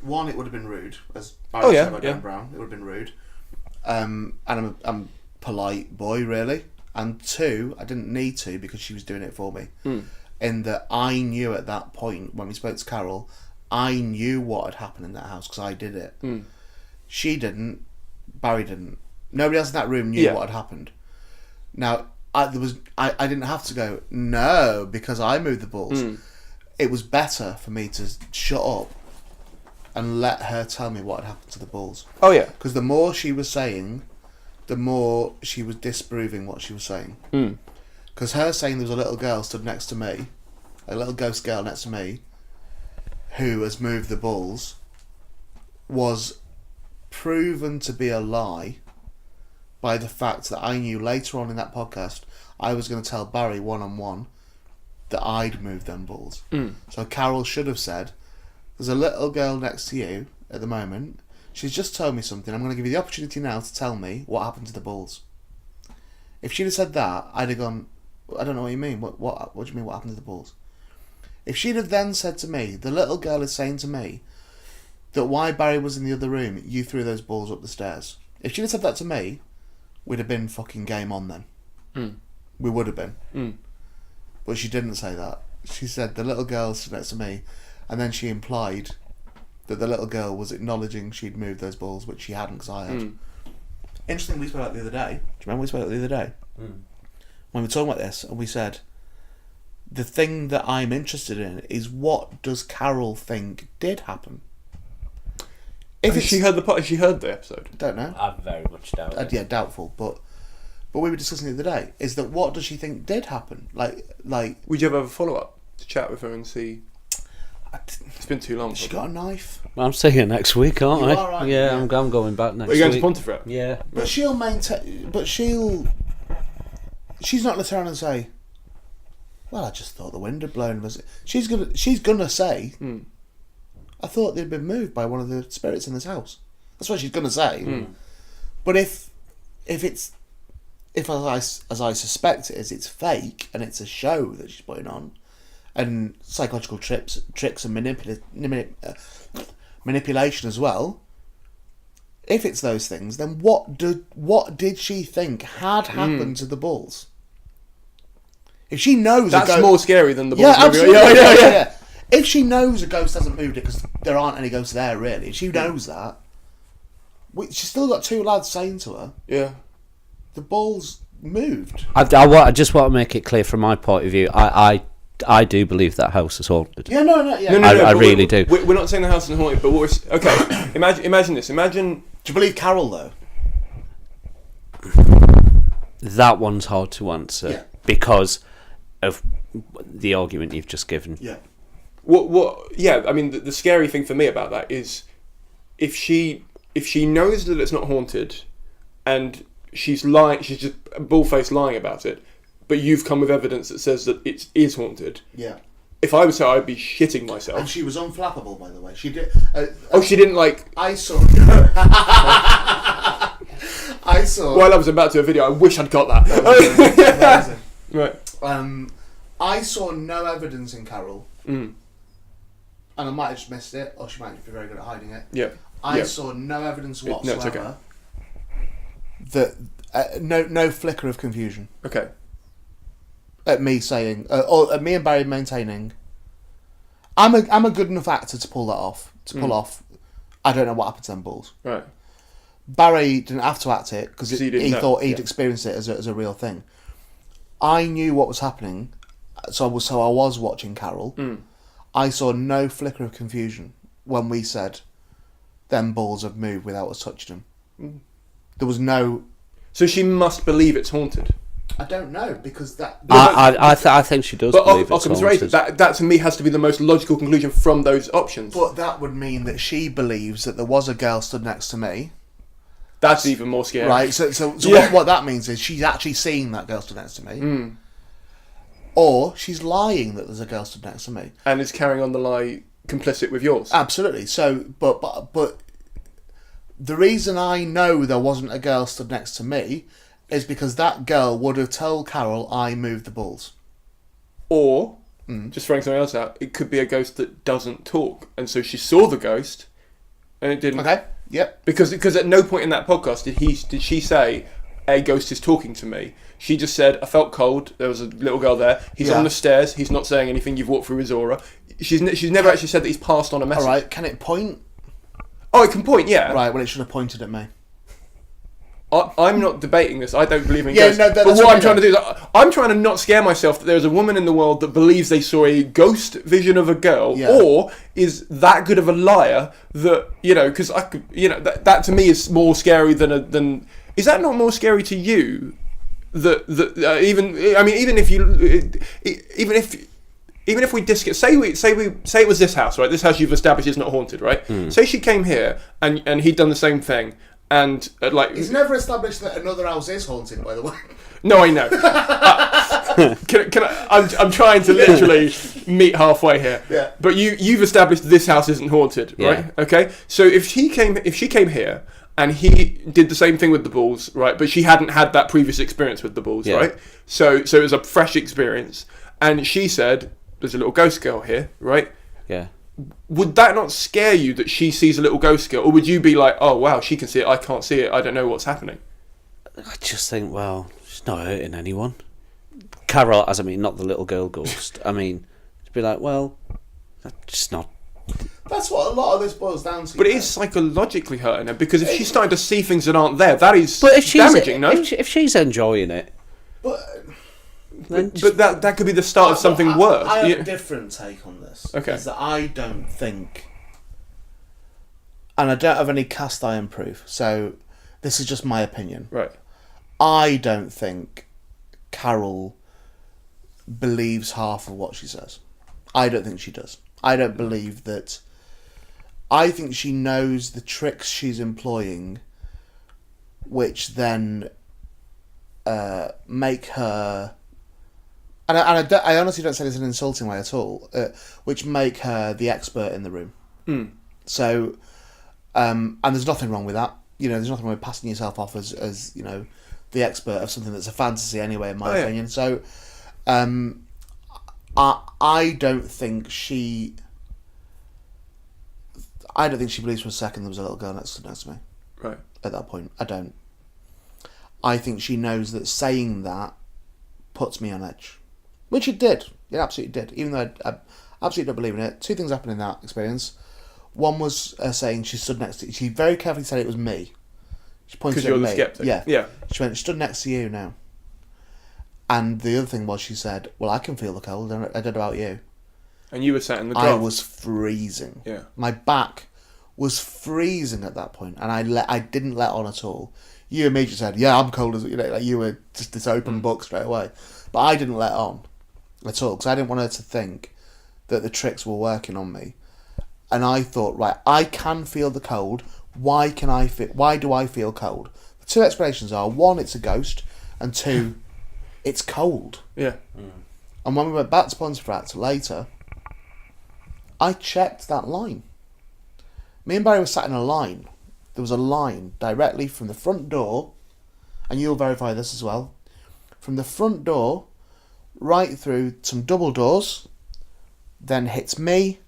one, it would have been rude, as Barry said about Dan Brown. It would have been rude. And I'm a polite boy, really. And two, I didn't need to because she was doing it for me. In that I knew at that point, when we spoke to Carol, I knew what had happened in that house because I did it. She didn't. Barry didn't. Nobody else in that room knew what had happened. Now, I didn't have to go, no, because I moved the balls. It was better for me to shut up and let her tell me what had happened to the balls. Oh, yeah. Because the more she was saying, the more she was disproving what she was saying. Because her saying there was a little girl stood next to me, a little ghost girl next to me, who has moved the balls, was proven to be a lie by the fact that I knew later on in that podcast I was going to tell Barry one-on-one that I'd moved them balls. So Carol should have said, there's a little girl next to you at the moment. She's just told me something. I'm going to give you the opportunity now to tell me what happened to the balls. If she'd have said that, I'd have gone, I don't know what you mean. What do you mean, what happened to the balls? If she'd have then said to me, the little girl is saying to me that while Barry was in the other room, you threw those balls up the stairs. If she'd have said that to me, we'd have been fucking game on then. We would have been. But she didn't say that. She said the little girl stood next to me, and then she implied that the little girl was acknowledging she'd moved those balls, which she hadn't, because I had. Interesting, we spoke about the other day. Do you remember we spoke about the other day? When we were talking about this, and we said, the thing that I'm interested in is, what does Carol think did happen? Has she heard the episode? Don't know. I very much doubt it. Yeah, doubtful. But we were discussing the other day, is that what does she think did happen? Like. Would you ever have a follow-up to chat with her and see? It's been too long. She got a knife. I'm staying here next week, aren't I? Are, right? Yeah, I'm going back next week. Are you going to Pontefract? Yeah. But she'll maintain. But she's not going to turn around and say, well, I just thought the wind had blown. She's gonna say, I thought they'd been moved by one of the spirits in this house. That's what she's gonna say. But if as I suspect it is, it's fake and it's a show that she's putting on, and psychological tricks and manipulation as well. If it's those things, then what did she think had happened to the balls? If she knows that's more scary than the balls. Yeah, absolutely. Yeah. If she knows a ghost hasn't moved it, because there aren't any ghosts there really, if she knows that, she's still got two lads saying to her, yeah, the balls moved. I just want to make it clear from my point of view. I do believe that house is haunted. Yeah, no. I really do. We're not saying the house is haunted, but okay. Imagine this. Imagine. Do you believe Carol though? That one's hard to answer because of the argument you've just given. Yeah. What? Yeah. I mean, the scary thing for me about that is if she knows that it's not haunted, and she's lying, she's just bull-faced lying about it, but you've come with evidence that says that it is haunted. Yeah. If I was her, I'd be shitting myself. And she was unflappable, by the way. She did. She didn't like. I saw. I saw. While I was about to do a video, I wish I'd got that. Amazing. Right. I saw no evidence in Carol, and I might have just missed it, or she might be very good at hiding it. Yeah. I saw no evidence whatsoever. No, it's okay. That no flicker of confusion. Okay. At me saying, or at me and Barry maintaining, I'm a good enough actor to pull that off. Pull off, I don't know what happened to them balls. Right. Barry didn't have to act it because he thought he'd Yeah. experienced it as a real thing. I knew what was happening, so I was watching Carol. I saw no flicker of confusion when we said, "Them balls have moved without us touching them." There was no. So she must believe it's haunted. I don't know, because that. I think she does believe it's haunted. That to me has to be the most logical conclusion from those options. But that would mean that she believes that there was a girl stood next to me. That's even more scary. Right, so what that means is she's actually seeing that girl stood next to me. Or she's lying that there's a girl stood next to me. And is carrying on the lie complicit with yours. Absolutely. So, but the reason I know there wasn't a girl stood next to me is because that girl would have told Carol I moved the balls. Or, just throwing something else out, it could be a ghost that doesn't talk. And so she saw the ghost, and it didn't. Okay, yep. Because at no point in that podcast did she say, a ghost is talking to me. She just said, I felt cold, there was a little girl there, he's on the stairs, he's not saying anything, you've walked through his aura. She's never actually said that he's passed on a message. Alright, can it point? Oh, it can point, yeah. Right, well it should have pointed at me. I'm not debating this. I don't believe in ghosts. But what I'm trying to do is I'm trying to not scare myself that there's a woman in the world that believes they saw a ghost vision of a girl, or is that good of a liar that, because I could, that to me is more scary than. Is that not more scary to you? Even if we say it was this house, right? This house you've established is not haunted, right? Say she came here and he'd done the same thing. And he's never established that another house is haunted, by the way. No, I know. I'm trying to literally meet halfway here. Yeah. But you've established this house isn't haunted, right? Okay. So if she came here and he did the same thing with the balls, right? But she hadn't had that previous experience with the balls, right? So it was a fresh experience. And she said, there's a little ghost girl here, right? Yeah. Would that not scare you that she sees a little ghost girl? Or would you be like, oh, wow, she can see it, I can't see it, I don't know what's happening? I just think, well, she's not hurting anyone. Carol, as I mean, not the little girl ghost. I mean, to be like, well, that's just not... That's what a lot of this boils down to. But it is psychologically hurting her, because if she's starting to see things that aren't there, that is but if she's, damaging, no? If she's enjoying it... But that could be the start of something worse. I have a different take on this. Okay. Is that I don't think... And I don't have any cast iron proof, so this is just my opinion. Right. I don't think Carol believes half of what she says. I don't think she does. I don't believe that. I think she knows the tricks she's employing, which then make her... And I honestly don't say this in an insulting way at all, which make her the expert in the room. Mm. So, and there's nothing wrong with that. You know, there's nothing wrong with passing yourself off as you know, the expert of something that's a fantasy anyway, in my opinion. So, I don't think she believes for a second there was a little girl next to me. Right. At that point, I don't. I think she knows that saying that puts me on edge, which it did. It absolutely did. Even though I absolutely don't believe in it. Two things happened in that experience. One was saying she stood next to... She very carefully said it was me. She pointed at me. Because you're the skeptic. Yeah. She went, stood next to you now. And the other thing was she said, well, I can feel the cold. I don't know about you. And you were sat in the dark. I was freezing. Yeah. My back was freezing at that point, and I didn't let on at all. You immediately said, yeah, I'm cold as... You know, like you were just this open book straight away. But I didn't let on at all, because I didn't want her to think that the tricks were working on me. And I thought, right, I can feel the cold. Why do I feel cold? The two explanations are, one, it's a ghost, and two, it's cold. Yeah. Mm. And when we went back to Pontefract later, I checked that line. Me and Barry were sat in a line. There was a line directly from the front door, and you'll verify this as well, from the front door right through some double doors, then hits me,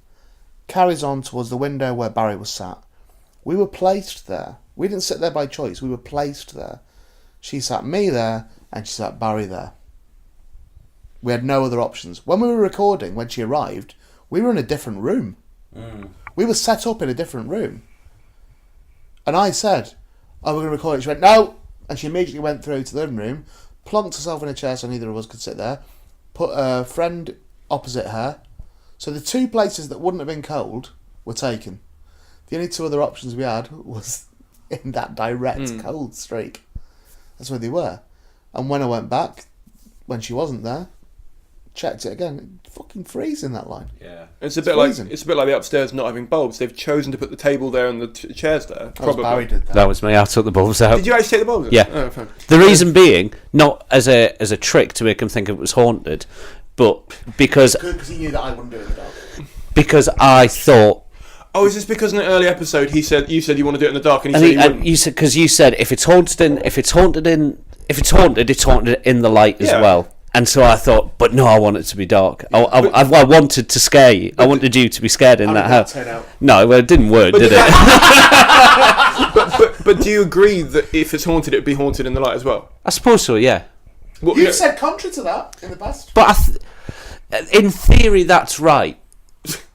carries on towards the window where Barry was sat. We were placed there. We didn't sit there by choice. We were placed there. She sat me there, and she sat Barry there. We had no other options. When we were recording, when she arrived, we were in a different room. Mm. We were set up in a different room. And I said, oh, we're going to record it. She went, no. And she immediately went through to the living room, plonked herself in a chair so neither of us could sit there, put a friend opposite her. So the two places that wouldn't have been cold were taken. The only two other options we had was in that direct cold streak. That's where they were. And when I went back, when she wasn't there, checked it again. Fucking freezing that line. Yeah, it's a bit like the upstairs not having bulbs. They've chosen to put the table there and the chairs there. Probably. Barry did that. That was me. I took the bulbs out. Did you actually take the bulbs out? Yeah. Oh, fine. The reason being, not as a trick to make him think it was haunted, but because he knew that I wouldn't do it in the dark. Because I thought. Oh, is this because in an early episode you said you want to do it in the dark, and he said you wouldn't? You said if it's haunted, it's haunted in the light as well. And so I thought, but no, I want it to be dark. I wanted to scare you. I wanted you to be scared in that house. No, well, it didn't work, did it? But do you agree that if it's haunted, it would be haunted in the light as well? I suppose so, yeah. Well, you've said contrary to that in the past. But in theory, that's right.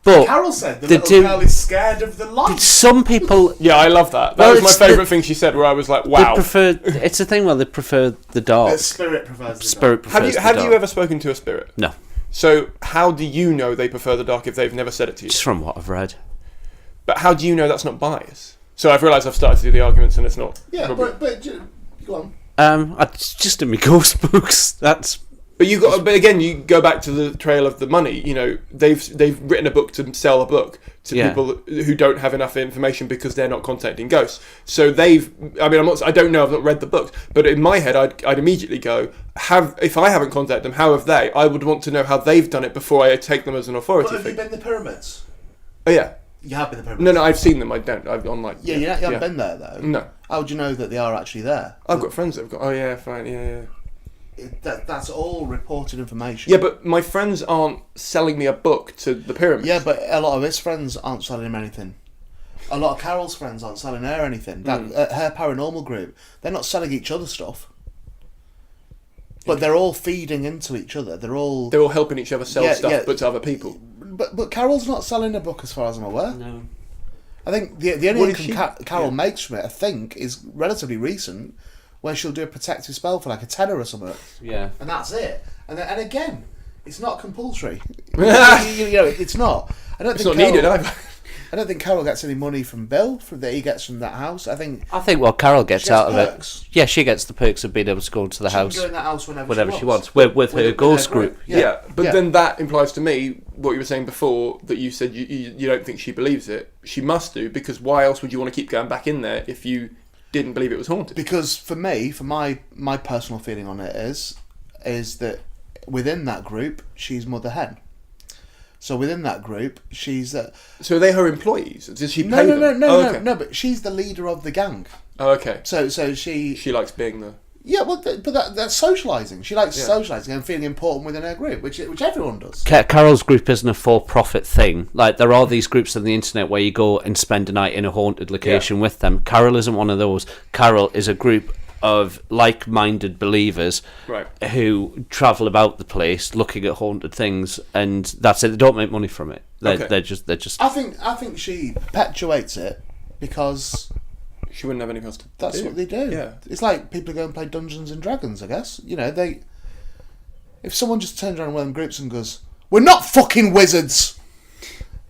But Carol said the little girl is scared of the light. Some people... Yeah, I love that. That was my favourite thing she said, where I was like, wow. It's a thing where they prefer the dark. The spirit prefers the dark. Have you ever spoken to a spirit? No. So how do you know they prefer the dark if they've never said it to you? Just from what I've read. But how do you know that's not bias? So I've realised I've started to do the arguments and it's not. Yeah, but go on. It's just in my ghost books. That's... But again, you go back to the trail of the money. You know, they've written a book to sell a book to people who don't have enough information because they're not contacting ghosts. So I don't know. I've not read the book, but in my head, I'd immediately go, if I haven't contacted them, how have they? I would want to know how they've done it before I take them as an authority. But have you been to the pyramids? Oh yeah. You have been the pyramid. No, I've seen them. I don't. I've on like. Yeah, you haven't been there though. No. How would you know that they are actually there? I've got friends that have got. Oh yeah, fine. Yeah. That's all reported information. Yeah, but my friends aren't selling me a book to the pyramids. Yeah, but a lot of his friends aren't selling him anything. A lot of Carol's friends aren't selling her anything. Her paranormal group, they're not selling each other stuff. But they're all feeding into each other. They're all helping each other sell stuff, but to other people. But Carol's not selling a book, as far as I'm aware. No. I think the only income Carol makes from it, I think, is relatively recent, where she'll do a protective spell for like a tenner or something. Yeah. And that's it. And again, it's not compulsory. It's not. I don't It's think not needed either. I don't think Carol gets any money from Bill that he gets from that house. I think what Carol gets out of perks. it. Yeah, she gets the perks of being able to go to the house. She can go in that house whenever she wants. With her ghost group. Yeah, but then that implies to me what you were saying before, that you said you don't think she believes it. She must do, because why else would you want to keep going back in there if you didn't believe it was haunted? Because for me, my personal feeling on it is that within that group, she's Mother Hen. So within that group, she's... So are they her employees? Does she pay them? No, but she's the leader of the gang. Oh, okay. So she... She likes being the... Yeah, well, but that's socialising. She likes socialising and feeling important within her group, which everyone does. Carol's group isn't a for-profit thing. Like, there are these groups on the internet where you go and spend a night in a haunted location with them. Carol isn't one of those. Carol is a group of like-minded believers who travel about the place looking at haunted things, and that's it. They don't make money from it. They're just. I think she perpetuates it because she wouldn't have anything else to do. That's what they do. Yeah, it's like people go and play Dungeons and Dragons. I guess if someone just turns around one of them groups and goes, "We're not fucking wizards,"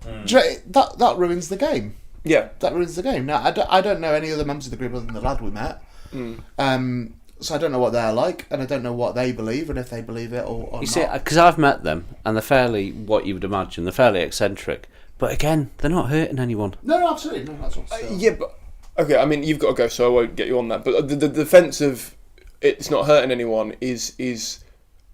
that ruins the game. Yeah, that ruins the game. Now I don't know any other members of the group other than the lad we met. So I don't know what they're like, and I don't know what they believe, and if they believe it or not. You see, because I've met them, and they're fairly, what you would imagine, they're fairly eccentric. But again, they're not hurting anyone. No, absolutely. No, that's what yeah, but... Okay, I mean, you've got to go, so I won't get you on that. But the defence of it's not hurting anyone is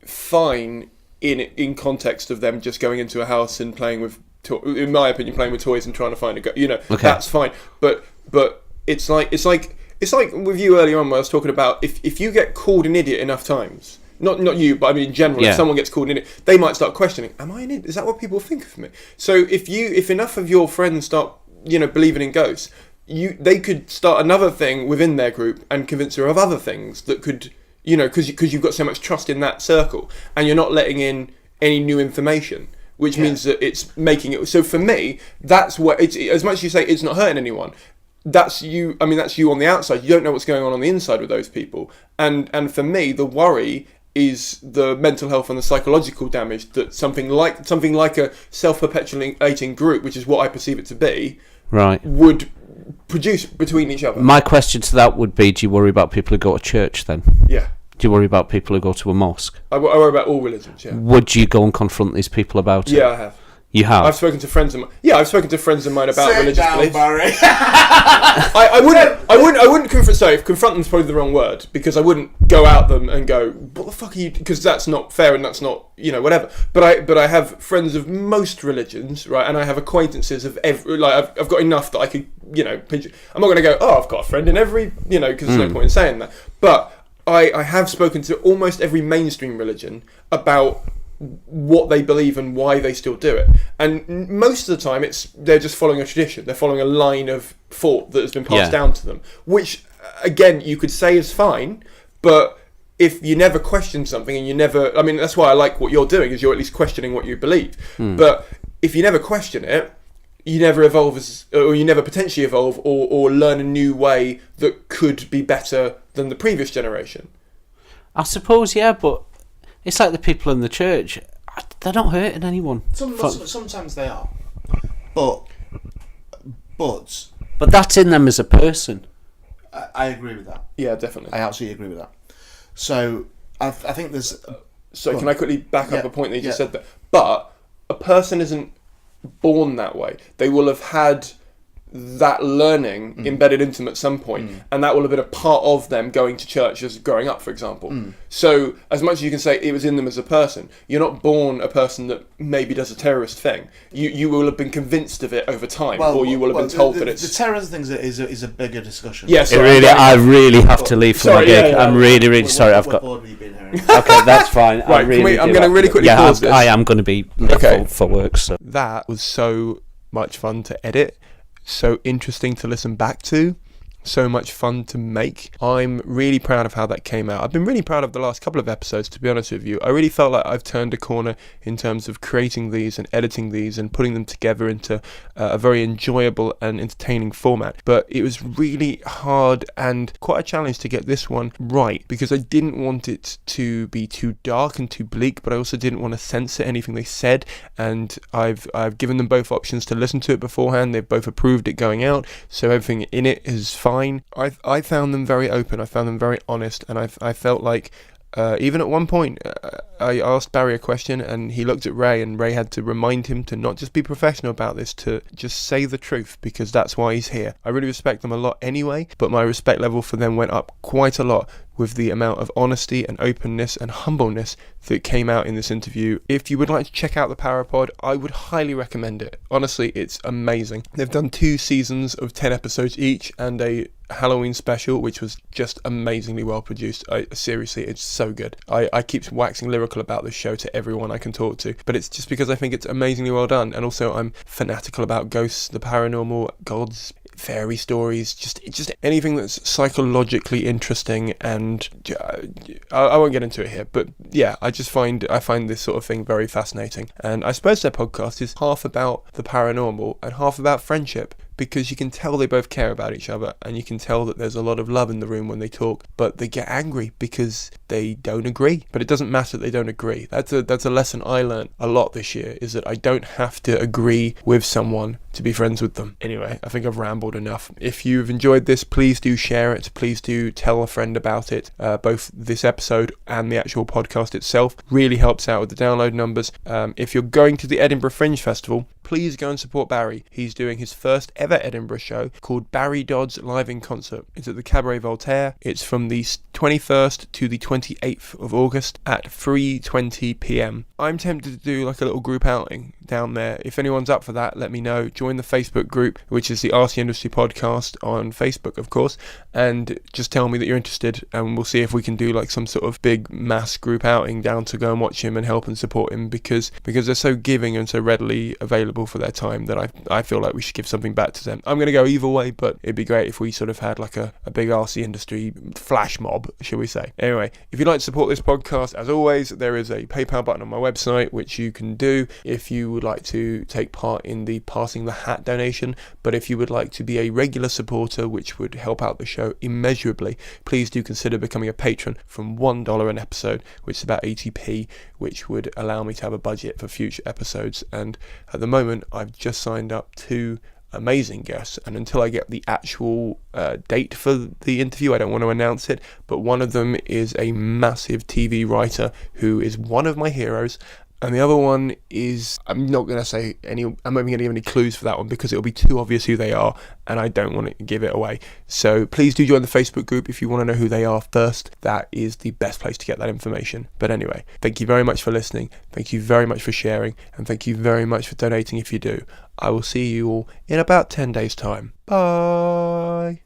fine in context of them just going into a house and playing with... in my opinion, playing with toys and trying to find a... that's fine. But it's like with you earlier on, where I was talking about if you get called an idiot enough times, not you, but I mean in general, if someone gets called an idiot, they might start questioning, am I an idiot? Is that what people think of me? So if enough of your friends start, believing in ghosts, they could start another thing within their group and convince her of other things that could, because you've got so much trust in that circle, and you're not letting in any new information, which means that it's making it. So for me, that's what it's, as much as you say it's not hurting anyone, that's you. I mean, that's you on the outside. You don't know what's going on the inside with those people. And for me, the worry is the mental health and the psychological damage that something like a self-perpetuating group, which is what I perceive it to be, would produce between each other. My question to that would be: do you worry about people who go to church then? Yeah. Do you worry about people who go to a mosque? I worry about all religions. Yeah. Would you go and confront these people about it? Yeah, I have. You have? I've spoken to friends of mine. Yeah, I've spoken to friends of mine about religious beliefs. Barry. I wouldn't confront. Sorry, confront them is probably the wrong word, because I wouldn't go out them and go, "What the fuck are you?" Because that's not fair and that's not whatever. But I have friends of most religions, right? And I have acquaintances of every. Like I've got enough that I could I'm not going to go, "Oh, I've got a friend in every," because there's no point in saying that. But I have spoken to almost every mainstream religion about what they believe and why they still do it, and most of the time they're just following a tradition. They're following a line of thought that has been passed down to them, which again you could say is fine, but if you never question something and that's why I like what you're doing, is you're at least questioning what you believe. But if you never question it, you never evolve or you never potentially evolve or learn a new way that could be better than the previous generation. I suppose, yeah, but it's like the people in the church. They're not hurting anyone. Sometimes they are, but that's in them as a person. I agree with that. Yeah, definitely. I absolutely agree with that. So I think there's. So can I quickly back up a point that you just said there? But a person isn't born that way. They will have had that learning embedded into them at some point, and that will have been a part of them going to church as growing up, for example. So as much as you can say it was in them as a person, you're not born a person that maybe does a terrorist thing. You will have been convinced of it over time, or you will have been told that it's... The terrorism thing is a bigger discussion. Yes, I really have to leave for my gig. I'm really sorry. I've got... What board have you been here? Okay, that's fine. Right, I'm going to really quickly pause this. I am going to be for work. So that was so much fun to edit, so interesting to listen back to, so much fun to make. I'm really proud of how that came out. I've been really proud of the last couple of episodes, to be honest with you. I really felt like I've turned a corner in terms of creating these and editing these and putting them together into a very enjoyable and entertaining format. But it was really hard and quite a challenge to get this one right, because I didn't want it to be too dark and too bleak, but I also didn't want to censor anything they said. And I've given them both options to listen to it beforehand. They've both approved it going out, so everything in it is fine. I found them very open, I found them very honest, and I felt like even at one point I asked Barry a question and he looked at Ray, and Ray had to remind him to not just be professional about this, to just say the truth, because that's why he's here. I really respect them a lot anyway, but my respect level for them went up quite a lot with the amount of honesty and openness and humbleness that came out in this interview. If you would like to check out the ParaPod, I would highly recommend it. Honestly, it's amazing. They've done 2 seasons of 10 episodes each and a Halloween special, which was just amazingly well produced. Seriously, it's so good. I keep waxing lyrical about this show to everyone I can talk to, but it's just because I think it's amazingly well done, and also I'm fanatical about ghosts, the paranormal, gods, fairy stories, just anything that's psychologically interesting. And I won't get into it here, but yeah, I find this sort of thing very fascinating. And I suppose their podcast is half about the paranormal and half about friendship, because you can tell they both care about each other, and you can tell that there's a lot of love in the room when they talk, but they get angry because they don't agree. But it doesn't matter that they don't agree. That's a lesson I learned a lot this year, is that I don't have to agree with someone to be friends with them. Anyway, I think I've rambled enough. If you've enjoyed this, please do share it. Please do tell a friend about it. Both this episode and the actual podcast itself really helps out with the download numbers. If you're going to the Edinburgh Fringe Festival, please go and support Barry. He's doing his first ever Edinburgh show called Barry Dodds Live in Concert. It's at the Cabaret Voltaire. It's from the 21st to the 28th of August at 3:20 p.m. I'm tempted to do like a little group outing down there. If anyone's up for that, let me know. Join the Facebook group, which is the RC Industry Podcast on Facebook, of course, and just tell me that you're interested, and we'll see if we can do like some sort of big mass group outing down to go and watch him and help and support him, because they're so giving and so readily available for their time that I feel like we should give something back to them. I'm going to go either way, but it'd be great if we sort of had like a big RC Industry flash mob, shall we say. Anyway, if you'd like to support this podcast, as always, there is a PayPal button on my website, which you can do if you would like to take part in the Passing the Hat donation. But if you would like to be a regular supporter, which would help out the show immeasurably, please do consider becoming a patron from $1 an episode, which is about 80p, which would allow me to have a budget for future episodes. And at the moment, I've just signed up 2 amazing guests, and until I get the actual date for the interview, I don't want to announce it, but one of them is a massive TV writer who is one of my heroes, and the other one is, I'm not going to give any clues for that one, because it'll be too obvious who they are, and I don't want to give it away. So please do join the Facebook group if you want to know who they are first. That is the best place to get that information. But anyway, thank you very much for listening, thank you very much for sharing, and thank you very much for donating if you do. I will see you all in about 10 days' time. Bye!